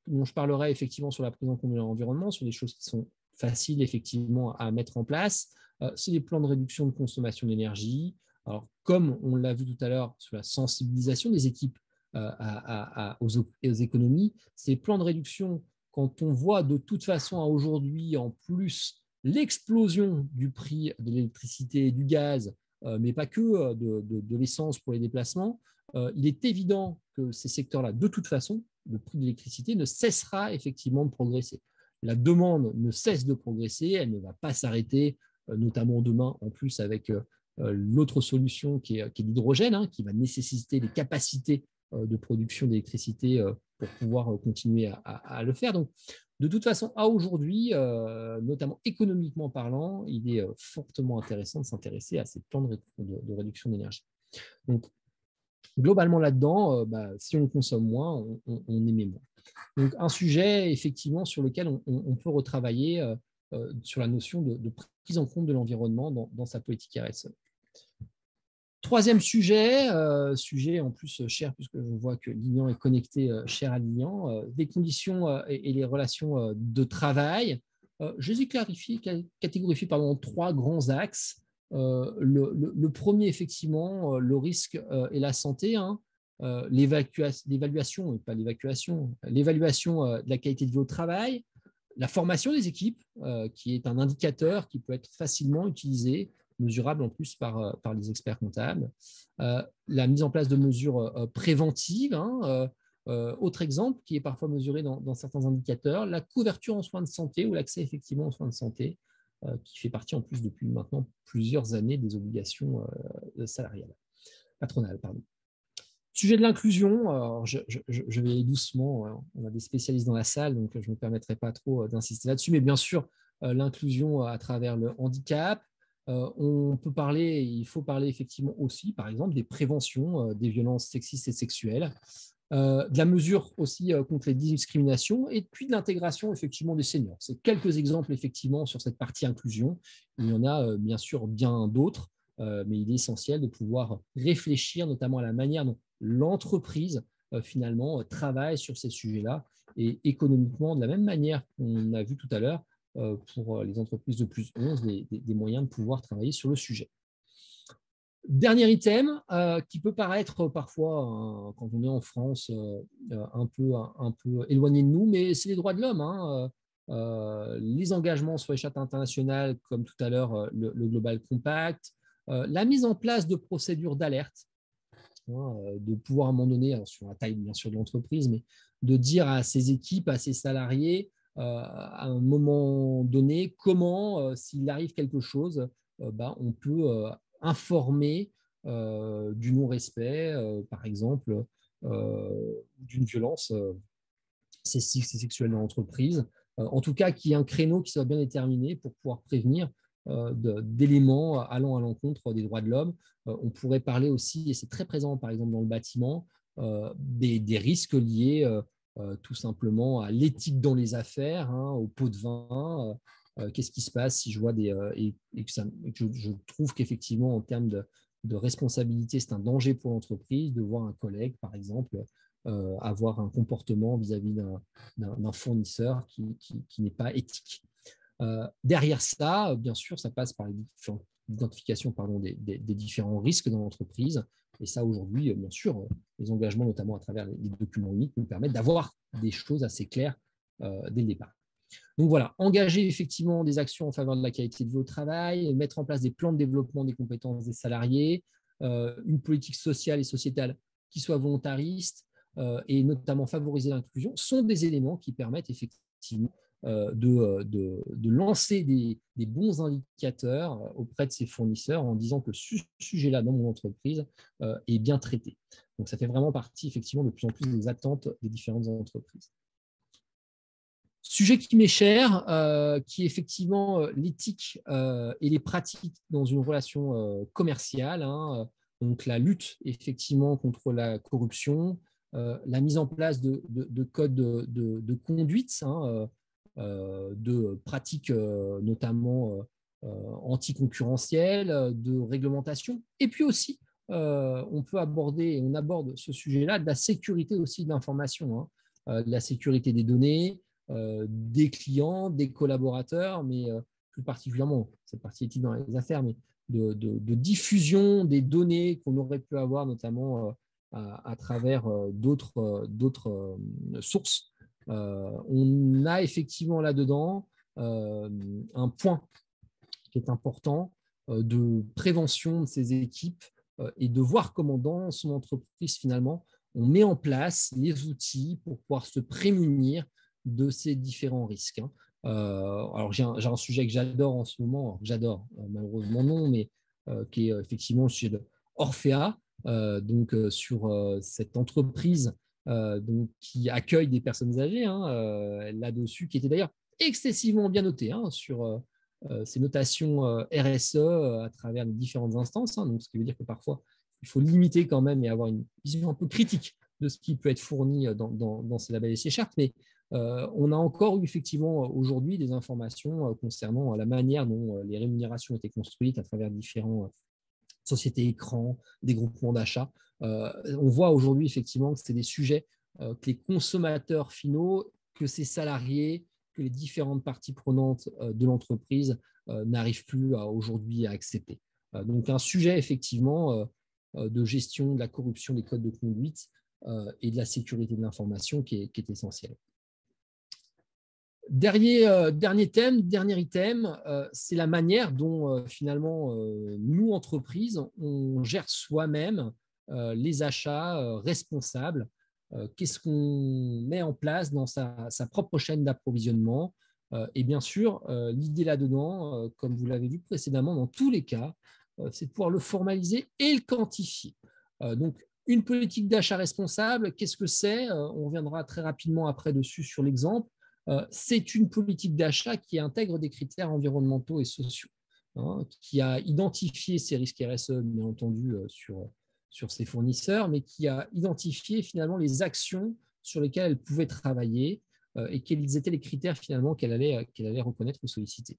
dont je parlerai effectivement sur la prise en compte de l'environnement, sur des choses qui sont faciles effectivement à mettre en place, c'est les plans de réduction de consommation d'énergie. Alors, comme on l'a vu tout à l'heure sur la sensibilisation des équipes aux économies, ces plans de réduction, quand on voit de toute façon à aujourd'hui en plus l'explosion du prix de l'électricité et du gaz, mais pas que de l'essence pour les déplacements, il est évident que ces secteurs-là, de toute façon, le prix de l'électricité ne cessera effectivement de progresser. La demande ne cesse de progresser, elle ne va pas s'arrêter, notamment demain, en plus avec l'autre solution qui est l'hydrogène, qui va nécessiter des capacités de production d'électricité pour pouvoir continuer à le faire. Donc, de toute façon, à aujourd'hui, notamment économiquement parlant, il est fortement intéressant de s'intéresser à ces plans de réduction d'énergie. Donc, globalement là-dedans, si on consomme moins, on émet moins. Donc, un sujet effectivement sur lequel on peut retravailler sur la notion de prise en compte de l'environnement dans sa politique RSE. Troisième sujet, sujet en plus cher, puisque je vois que Lilian est connecté, cher à Lilian, des conditions et les relations de travail. Je les ai catégorifiés en trois grands axes. Le premier, effectivement, le risque et la santé, l'évaluation, pas l'évacuation, l'évaluation de la qualité de vie au travail, la formation des équipes, qui est un indicateur qui peut être facilement utilisé, mesurable en plus par les experts comptables, la mise en place de mesures préventives, autre exemple qui est parfois mesuré dans certains indicateurs, la couverture en soins de santé ou l'accès effectivement aux soins de santé, qui fait partie en plus depuis maintenant plusieurs années des obligations salariales, patronales. Pardon. Sujet de l'inclusion, je vais aller doucement, on a des spécialistes dans la salle, donc je ne me permettrai pas trop d'insister là-dessus, mais bien sûr, l'inclusion à travers le handicap. On peut parler, il faut parler effectivement aussi, par exemple, des préventions des violences sexistes et sexuelles, de la mesure aussi contre les discriminations et puis de l'intégration effectivement des seniors. C'est quelques exemples effectivement sur cette partie inclusion. Il y en a bien sûr bien d'autres, mais il est essentiel de pouvoir réfléchir notamment à la manière dont l'entreprise finalement travaille sur ces sujets-là et économiquement de la même manière qu'on a vu tout à l'heure pour les entreprises de plus 11, des moyens de pouvoir travailler sur le sujet. Dernier item qui peut paraître parfois, quand on est en France, un peu éloigné de nous, mais c'est les droits de l'homme. Les engagements sur les chartes internationales, comme tout à l'heure le Global Compact, la mise en place de procédures d'alerte, de pouvoir à un moment donné, sur la taille bien sûr de l'entreprise, mais de dire à ses équipes, à ses salariés, à un moment donné, comment, s'il arrive quelque chose, on peut informer du non-respect, par exemple, d'une violence sexiste et sexuelle dans l'entreprise. En tout cas, qu'il y ait un créneau qui soit bien déterminé pour pouvoir prévenir d'éléments allant à l'encontre des droits de l'homme. On pourrait parler aussi, et c'est très présent par exemple dans le bâtiment, des risques liés tout simplement à l'éthique dans les affaires, au pot de vin. Qu'est-ce qui se passe si je vois et que je trouve qu'effectivement en termes de responsabilité, c'est un danger pour l'entreprise de voir un collègue, par exemple, avoir un comportement vis-à-vis d'un fournisseur qui n'est pas éthique. Derrière ça, bien sûr, ça passe par l'identification des différents risques dans l'entreprise. Et ça, aujourd'hui, bien sûr, les engagements, notamment à travers les documents uniques, nous permettent d'avoir des choses assez claires dès le départ. Donc voilà, engager effectivement des actions en faveur de la qualité de vie au travail, mettre en place des plans de développement des compétences des salariés, une politique sociale et sociétale qui soit volontariste et notamment favoriser l'inclusion, sont des éléments qui permettent effectivement de lancer des bons indicateurs auprès de ses fournisseurs en disant que ce sujet-là dans mon entreprise est bien traité. Donc ça fait vraiment partie effectivement de plus en plus des attentes des différentes entreprises. Sujet qui m'est cher, qui est effectivement l'éthique et les pratiques dans une relation commerciale. Donc la lutte effectivement contre la corruption, la mise en place de codes de conduite, de pratiques notamment anticoncurrentielles, de réglementation. Et puis aussi, on peut aborder, et on aborde ce sujet-là, de la sécurité aussi de l'information, de la sécurité des données, des clients, des collaborateurs, mais plus particulièrement, cette partie éthique dans les affaires, mais de diffusion des données qu'on aurait pu avoir, notamment à travers d'autres sources. On a effectivement là-dedans un point qui est important de prévention de ces équipes et de voir comment dans son entreprise, finalement, on met en place les outils pour pouvoir se prémunir de ces différents risques. Alors, j'ai un sujet que j'adore en ce moment, j'adore, malheureusement non, mais qui est effectivement le sujet de Orphea, sur cette entreprise donc, qui accueille des personnes âgées là-dessus, qui était d'ailleurs excessivement bien notée sur ces notations RSE à travers les différentes instances. Donc, ce qui veut dire que parfois, il faut limiter quand même et avoir une vision un peu critique de ce qui peut être fourni dans ces labels et ces chartes. Mais on a encore eu effectivement aujourd'hui des informations concernant la manière dont les rémunérations étaient construites à travers différents sociétés écrans, des groupements d'achat. On voit aujourd'hui effectivement que c'est des sujets que les consommateurs finaux, que ces salariés, que les différentes parties prenantes de l'entreprise n'arrivent plus aujourd'hui à accepter. Donc un sujet effectivement de gestion de la corruption des codes de conduite et de la sécurité de l'information qui est essentiel. Dernier item, c'est la manière dont finalement nous, entreprises, on gère soi-même les achats responsables. Qu'est-ce qu'on met en place dans sa propre chaîne d'approvisionnement? Et bien sûr, l'idée là-dedans, comme vous l'avez vu précédemment, dans tous les cas, c'est de pouvoir le formaliser et le quantifier. Donc, une politique d'achat responsable, qu'est-ce que c'est? On reviendra très rapidement après dessus sur l'exemple. C'est une politique d'achat qui intègre des critères environnementaux et sociaux, qui a identifié ces risques RSE, bien entendu, sur ses fournisseurs, mais qui a identifié finalement les actions sur lesquelles elle pouvait travailler et quels étaient les critères finalement qu'elle allait reconnaître ou solliciter.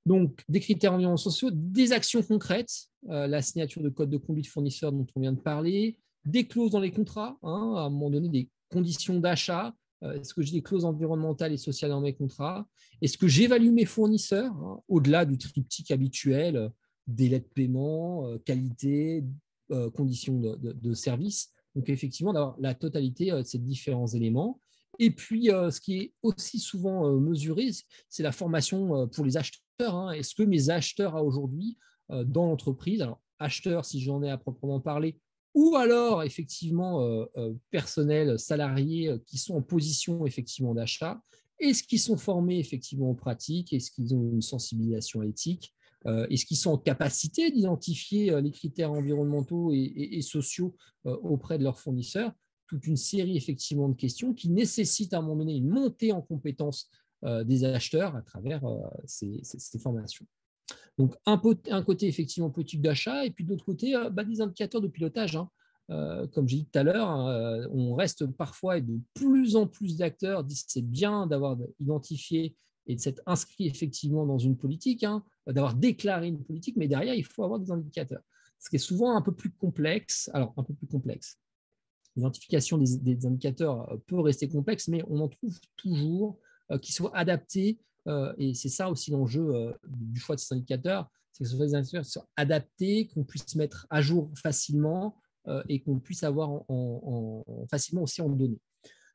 Donc, des critères environnementaux sociaux, des actions concrètes, la signature de code de conduite fournisseur dont on vient de parler, des clauses dans les contrats, à un moment donné, des conditions d'achat. Est-ce que j'ai des clauses environnementales et sociales dans mes contrats? Est-ce que j'évalue mes fournisseurs, au-delà du triptyque habituel, délai de paiement, qualité, conditions de service? Donc, effectivement, d'avoir la totalité de ces différents éléments. Et puis, ce qui est aussi souvent mesuré, c'est la formation pour les acheteurs. Est-ce que mes acheteurs aujourd'hui dans l'entreprise, alors acheteurs si j'en ai à proprement parler, ou alors effectivement personnels, salariés qui sont en position effectivement d'achat, est-ce qu'ils sont formés effectivement aux pratiques, est-ce qu'ils ont une sensibilisation éthique, Est-ce qu'ils sont en capacité d'identifier les critères environnementaux et sociaux auprès de leurs fournisseurs? Toute une série effectivement de questions qui nécessitent à un moment donné une montée en compétences des acheteurs à travers ces formations. Donc, un côté effectivement politique d'achat et puis de l'autre côté, des indicateurs de pilotage. Hein. Comme j'ai dit tout à l'heure, hein, on reste parfois et de plus en plus d'acteurs disent que c'est bien d'avoir identifié et de s'être inscrit effectivement dans une politique, hein, d'avoir déclaré une politique, mais derrière, il faut avoir des indicateurs. Ce qui est souvent un peu plus complexe. Alors, un peu plus complexe. L'identification des indicateurs peut rester complexe, mais on en trouve toujours qui soient adaptés. Et c'est ça aussi l'enjeu du choix de ces indicateurs, c'est que ce soit des indicateurs qui soient adaptés, qu'on puisse mettre à jour facilement et qu'on puisse avoir facilement aussi en données.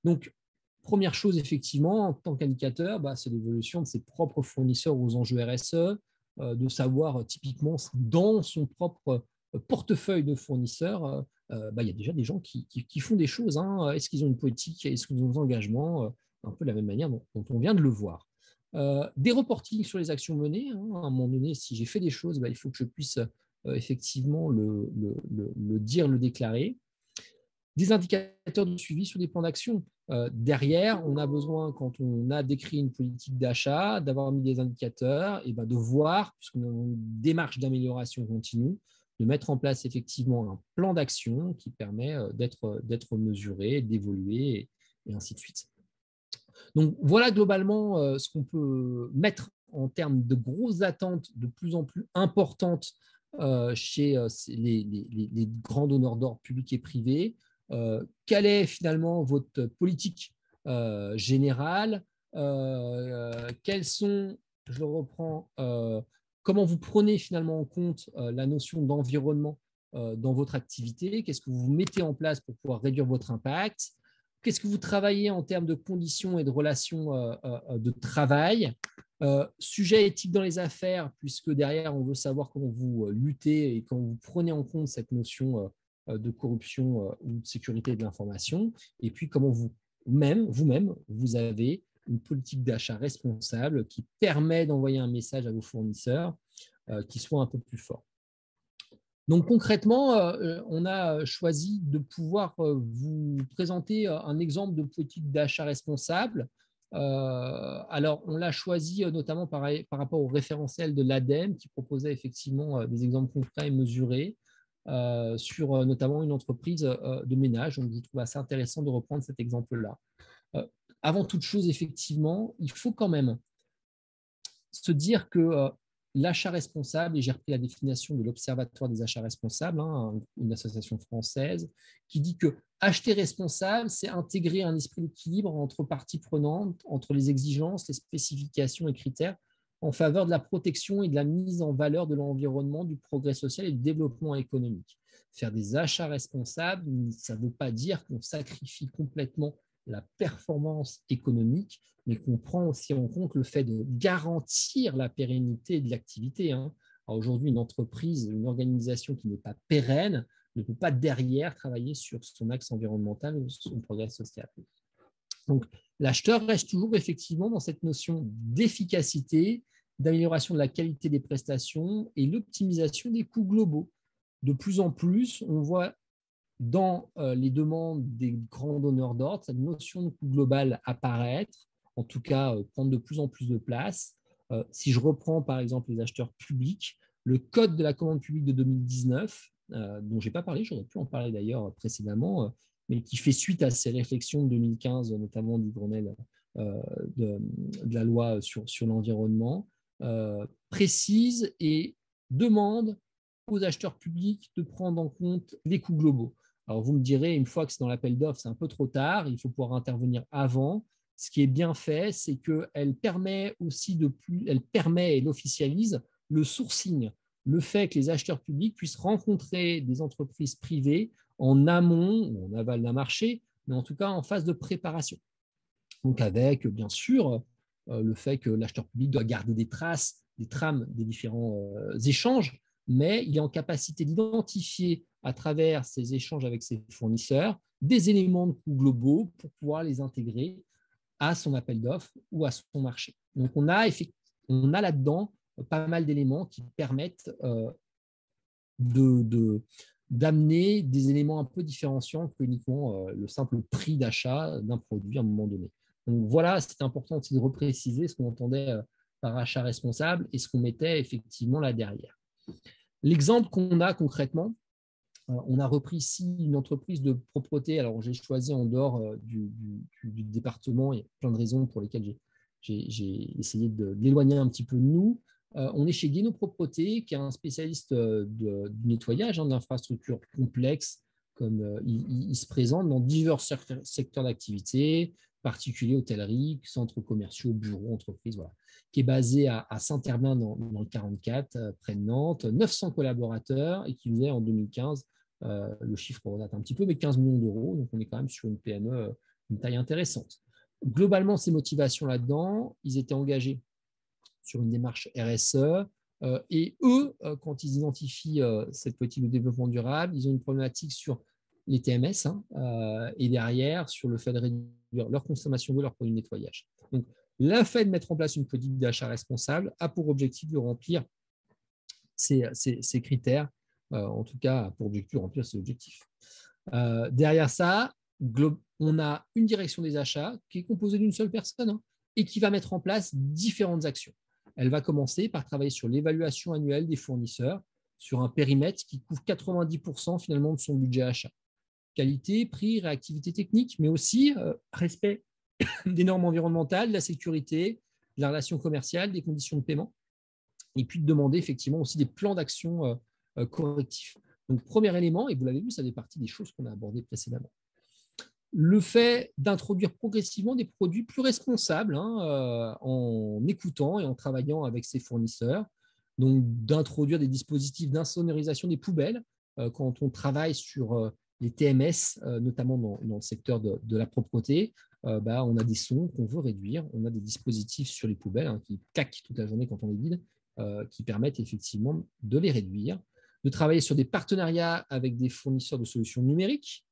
Donc, première chose, effectivement, en tant qu'indicateur, c'est l'évolution de ses propres fournisseurs aux enjeux RSE, de savoir typiquement dans son propre portefeuille de fournisseurs, il y a déjà des gens qui font des choses. Hein. Est-ce qu'ils ont une politique? Est-ce qu'ils ont des engagements? Un peu de la même manière dont on vient de le voir. Des reportings sur les actions menées. Hein. À un moment donné, si j'ai fait des choses, il faut que je puisse effectivement le dire, le déclarer. Des indicateurs de suivi sur des plans d'action. Derrière, on a besoin, quand on a décrit une politique d'achat, d'avoir mis des indicateurs et de voir, puisqu'on a une démarche d'amélioration continue, de mettre en place effectivement un plan d'action qui permet d'être mesuré, d'évoluer et ainsi de suite. Donc voilà globalement ce qu'on peut mettre en termes de grosses attentes de plus en plus importantes chez les grands donneurs d'ordre publics et privés. Quelle est finalement votre politique générale? Quels sont, je le reprends, comment vous prenez finalement en compte la notion d'environnement dans votre activité? Qu'est-ce que vous mettez en place pour pouvoir réduire votre impact? Qu'est-ce que vous travaillez en termes de conditions et de relations de travail? Sujet éthique dans les affaires, puisque derrière, on veut savoir comment vous luttez et comment vous prenez en compte cette notion de corruption ou de sécurité de l'information. Et puis, comment vous-même, vous avez une politique d'achat responsable qui permet d'envoyer un message à vos fournisseurs qui soit un peu plus fort. Donc concrètement, on a choisi de pouvoir vous présenter un exemple de politique d'achat responsable. Alors, on l'a choisi notamment par rapport au référentiel de l'ADEME qui proposait effectivement des exemples concrets et mesurés sur notamment une entreprise de ménage. Donc, je trouve assez intéressant de reprendre cet exemple-là. Avant toute chose, effectivement, il faut quand même se dire que l'achat responsable, et j'ai repris la définition de l'Observatoire des achats responsables, hein, une association française, qui dit que acheter responsable, c'est intégrer un esprit d'équilibre entre parties prenantes, entre les exigences, les spécifications et critères en faveur de la protection et de la mise en valeur de l'environnement, du progrès social et du développement économique. Faire des achats responsables, ça ne veut pas dire qu'on sacrifie complètement la performance économique, mais qu'on prend aussi en compte le fait de garantir la pérennité de l'activité. Hein. Aujourd'hui, une entreprise, une organisation qui n'est pas pérenne ne peut pas derrière travailler sur son axe environnemental ou son progrès social. Donc, l'acheteur reste toujours effectivement dans cette notion d'efficacité, d'amélioration de la qualité des prestations et l'optimisation des coûts globaux. De plus en plus, on voit dans les demandes des grands donneurs d'ordre, cette notion de coût global apparaître, en tout cas prendre de plus en plus de place. Si je reprends par exemple les acheteurs publics, le code de la commande publique de 2019, dont je n'ai pas parlé, j'aurais pu en parler d'ailleurs précédemment, mais qui fait suite à ces réflexions de 2015, notamment du Grenelle de la loi sur l'environnement, précise et demande aux acheteurs publics de prendre en compte les coûts globaux. Alors, vous me direz, une fois que c'est dans l'appel d'offres, c'est un peu trop tard, il faut pouvoir intervenir avant. Ce qui est bien fait, c'est qu'elle permet aussi elle permet et elle officialise le sourcing, le fait que les acheteurs publics puissent rencontrer des entreprises privées en amont ou en aval d'un marché, mais en tout cas en phase de préparation. Donc, avec, bien sûr, le fait que l'acheteur public doit garder des traces, des trames des différents échanges, mais il est en capacité d'identifier à travers ces échanges avec ses fournisseurs des éléments de coûts globaux pour pouvoir les intégrer à son appel d'offres ou à son marché. Donc, on a là-dedans pas mal d'éléments qui permettent d'amener des éléments un peu différenciants que uniquement le simple prix d'achat d'un produit à un moment donné. Donc voilà, c'est important aussi de repréciser ce qu'on entendait par achat responsable et ce qu'on mettait effectivement là derrière. L'exemple qu'on a concrètement, on a repris ici une entreprise de propreté. Alors, j'ai choisi en dehors du département. Il y a plein de raisons pour lesquelles j'ai essayé de l'éloigner un petit peu de nous. On est chez Guéno Propreté, qui est un spécialiste du nettoyage, d'infrastructures complexes, comme il se présente dans divers secteurs d'activité, particuliers, hôtellerie, centres commerciaux, bureaux, entreprises, voilà, qui est basé à Saint-Herblain dans le 44, près de Nantes, 900 collaborateurs et qui faisait en 2015, le chiffre redate un petit peu, mais 15 millions d'euros. Donc, on est quand même sur une PME, une taille intéressante. Globalement, ces motivations là-dedans, ils étaient engagés sur une démarche RSE. Et eux, quand ils identifient cette politique de développement durable, ils ont une problématique sur les TMS et derrière, sur le fait de réduire leur consommation de leurs produits de nettoyage. Donc, le fait de mettre en place une politique d'achat responsable a pour objectif de remplir ces critères, en tout cas pour objectif de remplir ces objectifs. Derrière ça, on a une direction des achats qui est composée d'une seule personne et qui va mettre en place différentes actions. Elle va commencer par travailler sur l'évaluation annuelle des fournisseurs sur un périmètre qui couvre 90% finalement de son budget achat. Qualité, prix, réactivité technique, mais aussi respect des normes environnementales, de la sécurité, de la relation commerciale, des conditions de paiement, et puis de demander effectivement aussi des plans d'action correctifs. Donc, premier élément, et vous l'avez vu, ça fait partie des choses qu'on a abordées précédemment. Le fait d'introduire progressivement des produits plus responsables en écoutant et en travaillant avec ses fournisseurs. Donc, d'introduire des dispositifs d'insonorisation des poubelles quand on travaille sur les TMS, notamment dans le secteur de la propreté. On a des sons qu'on veut réduire. On a des dispositifs sur les poubelles qui claquent toute la journée quand on les vide, qui permettent effectivement de les réduire. De travailler sur des partenariats avec des fournisseurs de solutions numériques,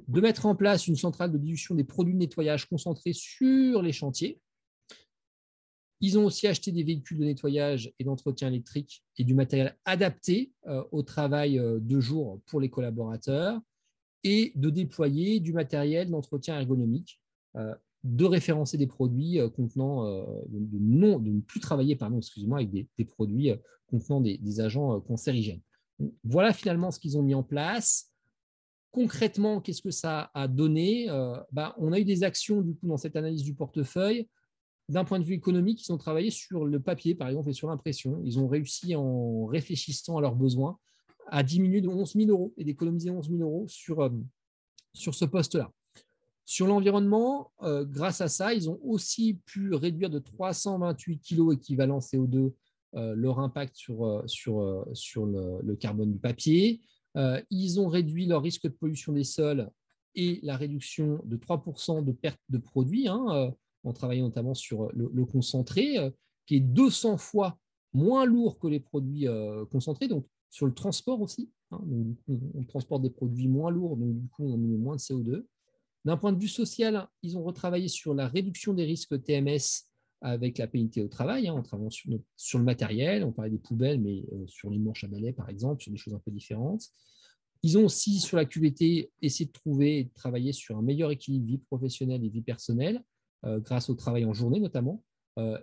de mettre en place une centrale de distribution des produits de nettoyage concentrés sur les chantiers. Ils ont aussi acheté des véhicules de nettoyage et d'entretien électrique et du matériel adapté au travail de jour pour les collaborateurs et de déployer du matériel d'entretien ergonomique, de référencer des produits contenant, de ne plus travailler avec des produits contenant des agents cancérigènes. Voilà finalement ce qu'ils ont mis en place. Concrètement, qu'est-ce que ça a donné ? On a eu des actions du coup dans cette analyse du portefeuille. D'un point de vue économique, ils ont travaillé sur le papier, par exemple, et sur l'impression. Ils ont réussi, en réfléchissant à leurs besoins, à diminuer de 11 000 euros et d'économiser 11 000 euros sur ce poste-là. Sur l'environnement, grâce à ça, ils ont aussi pu réduire de 328 kg équivalent CO2 leur impact sur le carbone du papier. Ils ont réduit leur risque de pollution des sols et la réduction de 3% de perte de produits, en travaillant notamment sur le concentré, qui est 200 fois moins lourd que les produits concentrés, donc sur le transport aussi. Donc, on transporte des produits moins lourds, donc du coup, on émet moins de CO2. D'un point de vue social, ils ont retravaillé sur la réduction des risques TMS avec la pénibilité au travail, en travaillant sur le matériel. On parlait des poubelles, mais sur les manches à balai, par exemple, sur des choses un peu différentes. Ils ont aussi, sur la QVT, essayé de trouver et de travailler sur un meilleur équilibre vie professionnelle et vie personnelle, grâce au travail en journée notamment.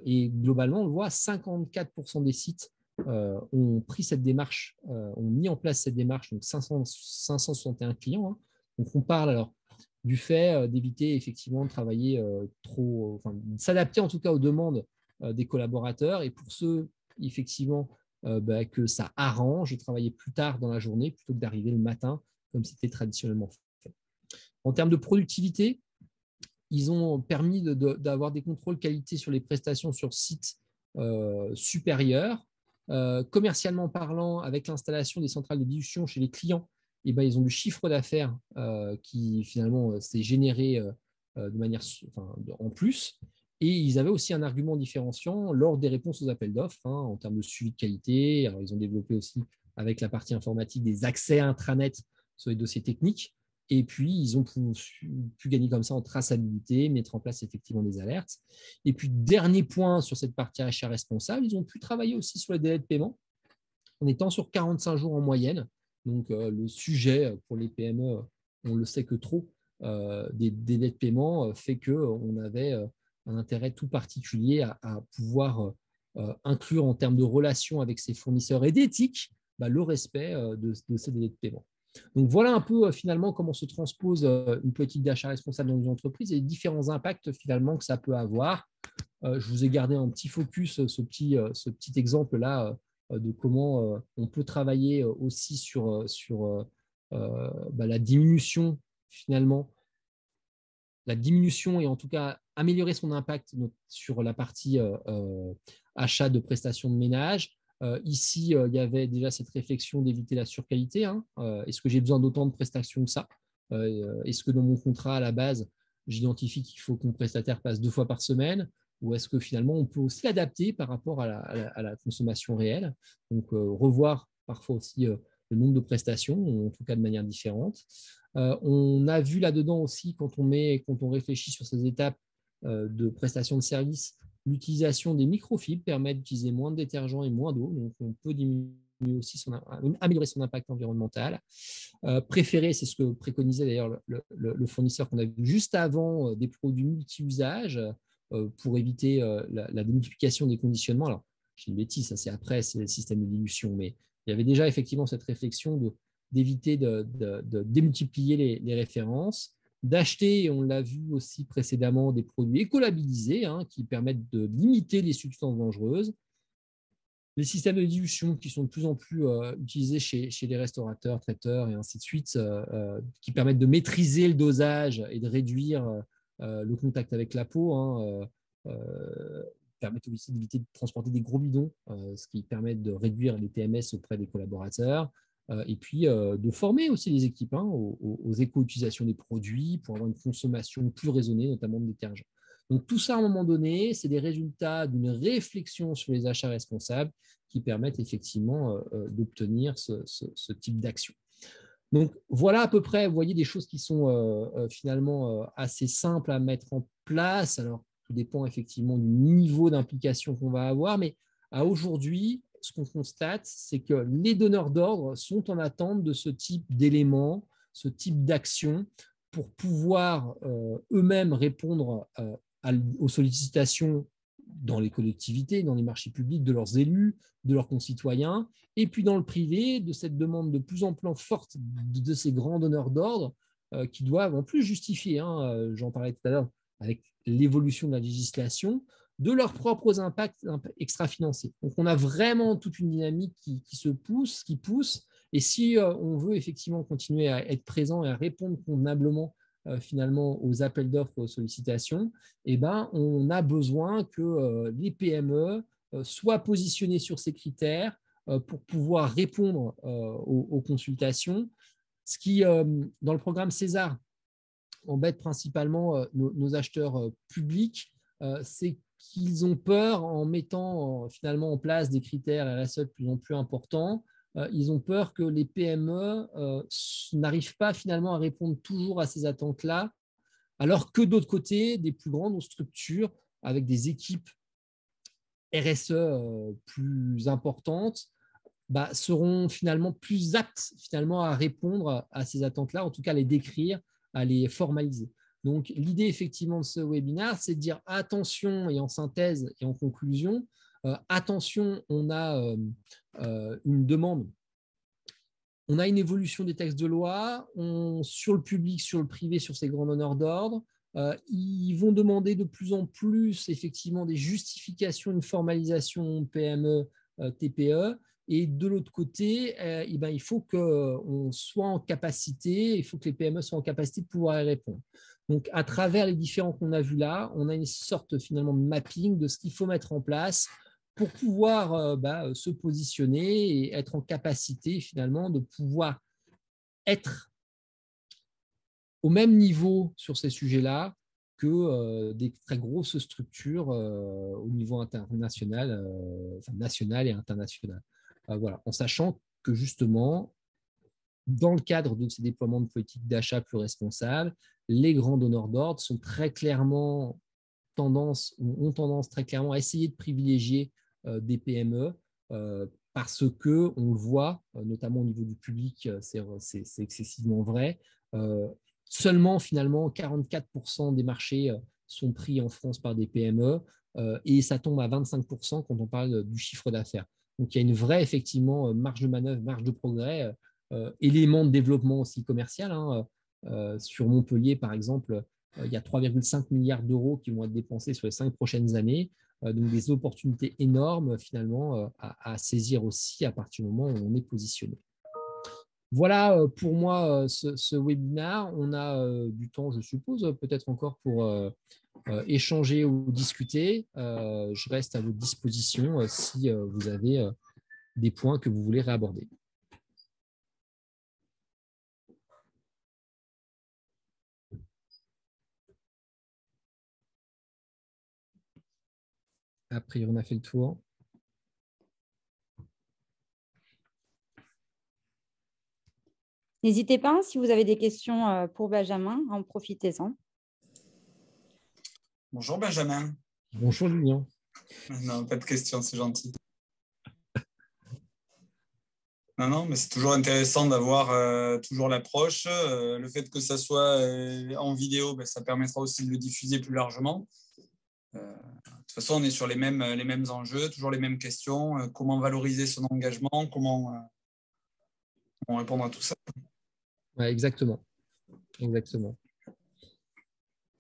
Et globalement, on le voit, 54% des sites ont pris cette démarche, ont mis en place cette démarche, donc 561 clients. Donc, on parle alors du fait d'éviter effectivement de travailler s'adapter en tout cas aux demandes des collaborateurs. Et pour ceux, effectivement, que ça arrange de travailler plus tard dans la journée plutôt que d'arriver le matin, comme c'était traditionnellement fait. En termes de productivité, ils ont permis d'avoir des contrôles qualité sur les prestations sur site supérieurs. Commercialement parlant, avec l'installation des centrales de distribution chez les clients, ils ont du chiffre d'affaires qui finalement s'est généré de manière en plus. Et ils avaient aussi un argument différenciant lors des réponses aux appels d'offres en termes de suivi de qualité. Alors, ils ont développé aussi avec la partie informatique des accès intranet sur les dossiers techniques Et puis, ils ont pu gagner comme ça en traçabilité, mettre en place effectivement des alertes. Et puis, dernier point sur cette partie achat responsable, ils ont pu travailler aussi sur les délais de paiement en étant sur 45 jours en moyenne. Donc, le sujet pour les PME, on le sait que trop, des délais de paiement fait qu'on avait un intérêt tout particulier à pouvoir inclure en termes de relations avec ses fournisseurs et d'éthique le respect de ces délais de paiement. Donc, voilà un peu finalement comment se transpose une politique d'achat responsable dans une entreprise et les différents impacts finalement que ça peut avoir. Je vous ai gardé un petit focus, ce petit exemple-là de comment on peut travailler aussi sur la diminution finalement, la diminution et en tout cas améliorer son impact sur la partie achat de prestations de ménage. Ici, il y avait déjà cette réflexion d'éviter la surqualité. Est-ce que j'ai besoin d'autant de prestations que ça? Est-ce que dans mon contrat à la base, j'identifie qu'il faut que mon prestataire passe 2 fois par semaine? Ou est-ce que finalement, on peut aussi adapter par rapport à la consommation réelle? Donc, revoir parfois aussi le nombre de prestations, en tout cas de manière différente. On a vu là-dedans aussi, quand on réfléchit sur ces étapes de prestation de services, l'utilisation des microfibres permet d'utiliser moins de détergents et moins d'eau. Donc, on peut aussi améliorer son impact environnemental. Préférer, c'est ce que préconisait d'ailleurs le fournisseur qu'on a vu juste avant, des produits multi-usages pour éviter la démultiplication des conditionnements. Alors, j'ai une bêtise, ça c'est après, c'est le système de dilution, mais il y avait déjà effectivement cette réflexion d'éviter de démultiplier les références, d'acheter, on l'a vu aussi précédemment, des produits écolabellisés qui permettent de limiter les substances dangereuses. Les systèmes de dilution qui sont de plus en plus utilisés chez les restaurateurs, traiteurs et ainsi de suite, qui permettent de maîtriser le dosage et de réduire le contact avec la peau, permettent aussi d'éviter de transporter des gros bidons, ce qui permet de réduire les TMS auprès des collaborateurs, et puis de former aussi les équipes aux éco-utilisations des produits pour avoir une consommation plus raisonnée, notamment de détergents. Donc tout ça, à un moment donné, c'est des résultats d'une réflexion sur les achats responsables qui permettent effectivement d'obtenir ce type d'action. Donc voilà à peu près, vous voyez, des choses qui sont finalement assez simples à mettre en place. Alors, tout dépend effectivement du niveau d'implication qu'on va avoir, mais à aujourd'hui, ce qu'on constate, c'est que les donneurs d'ordre sont en attente de ce type d'éléments, ce type d'action pour pouvoir eux-mêmes répondre aux sollicitations dans les collectivités, dans les marchés publics de leurs élus, de leurs concitoyens, et puis dans le privé, de cette demande de plus en plus forte de ces grands donneurs d'ordre qui doivent en plus justifier, j'en parlais tout à l'heure, avec l'évolution de la législation, de leurs propres impacts extra-financiers. Donc on a vraiment toute une dynamique qui pousse, et si on veut effectivement continuer à être présent et à répondre convenablement finalement aux appels d'offres, aux sollicitations, on a besoin que les PME soient positionnées sur ces critères pour pouvoir répondre aux consultations. Ce qui, dans le programme César, embête principalement nos acheteurs publics, c'est qu'ils ont peur en mettant finalement en place des critères RSE de plus en plus importants. Ils ont peur que les PME n'arrivent pas finalement à répondre toujours à ces attentes-là, alors que d'autre côté, des plus grandes structures avec des équipes RSE plus importantes seront finalement plus aptes finalement à répondre à ces attentes-là, en tout cas à les décrire, à les formaliser. Donc l'idée effectivement de ce webinaire, c'est de dire attention, et en synthèse et en conclusion, attention, on a une demande, on a une évolution des textes de loi, sur le public, sur le privé, sur ces grands donneurs d'ordre. Ils vont demander de plus en plus effectivement des justifications, une formalisation PME, TPE. Et de l'autre côté, il faut qu'on soit en capacité, il faut que les PME soient en capacité de pouvoir y répondre. Donc, à travers les différents qu'on a vus là, on a une sorte finalement de mapping de ce qu'il faut mettre en place pour pouvoir se positionner et être en capacité finalement de pouvoir être au même niveau sur ces sujets-là que des très grosses structures au niveau international, national et international. Voilà, en sachant que justement, dans le cadre de ces déploiements de politiques d'achat plus responsables, les grands donneurs d'ordre sont très clairement ont tendance très clairement à essayer de privilégier des PME parce que on le voit, notamment au niveau du public, c'est excessivement vrai. Seulement finalement 44% des marchés sont pris en France par des PME et ça tombe à 25% quand on parle du chiffre d'affaires. Donc il y a une vraie effectivement marge de manœuvre, marge de progrès, élément de développement aussi commercial. Sur Montpellier, par exemple, il y a 3,5 milliards d'euros qui vont être dépensés sur les 5 prochaines années. Donc des opportunités énormes finalement à saisir aussi à partir du moment où on est positionné. Voilà pour moi ce webinaire. On a du temps, je suppose, peut-être encore pour échanger ou discuter. Je reste à votre disposition si vous avez des points que vous voulez réaborder. Après, on a fait le tour. N'hésitez pas, si vous avez des questions pour Benjamin, en profitez-en. Bonjour Benjamin. Bonjour Julien. Non, pas de questions, c'est gentil. Non, mais c'est toujours intéressant d'avoir toujours l'approche. Le fait que ça soit en vidéo, ça permettra aussi de le diffuser plus largement. De toute façon, on est sur les mêmes enjeux, toujours les mêmes questions. Comment valoriser son engagement, comment répondre à tout ça. Ouais, exactement. Exactement.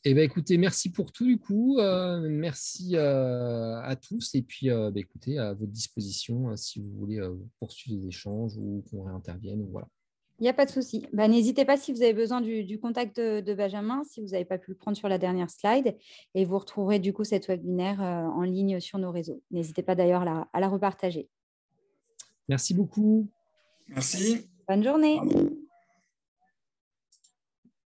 Eh bien, écoutez, merci pour tout du coup. Merci à tous. Et puis, écoutez, à votre disposition si vous voulez poursuivre les échanges ou qu'on réintervienne. Voilà. Il n'y a pas de souci. N'hésitez pas si vous avez besoin du contact de Benjamin, si vous n'avez pas pu le prendre sur la dernière slide. Et vous retrouverez du coup cet webinaire en ligne sur nos réseaux. N'hésitez pas d'ailleurs à la repartager. Merci beaucoup. Merci. Bonne journée.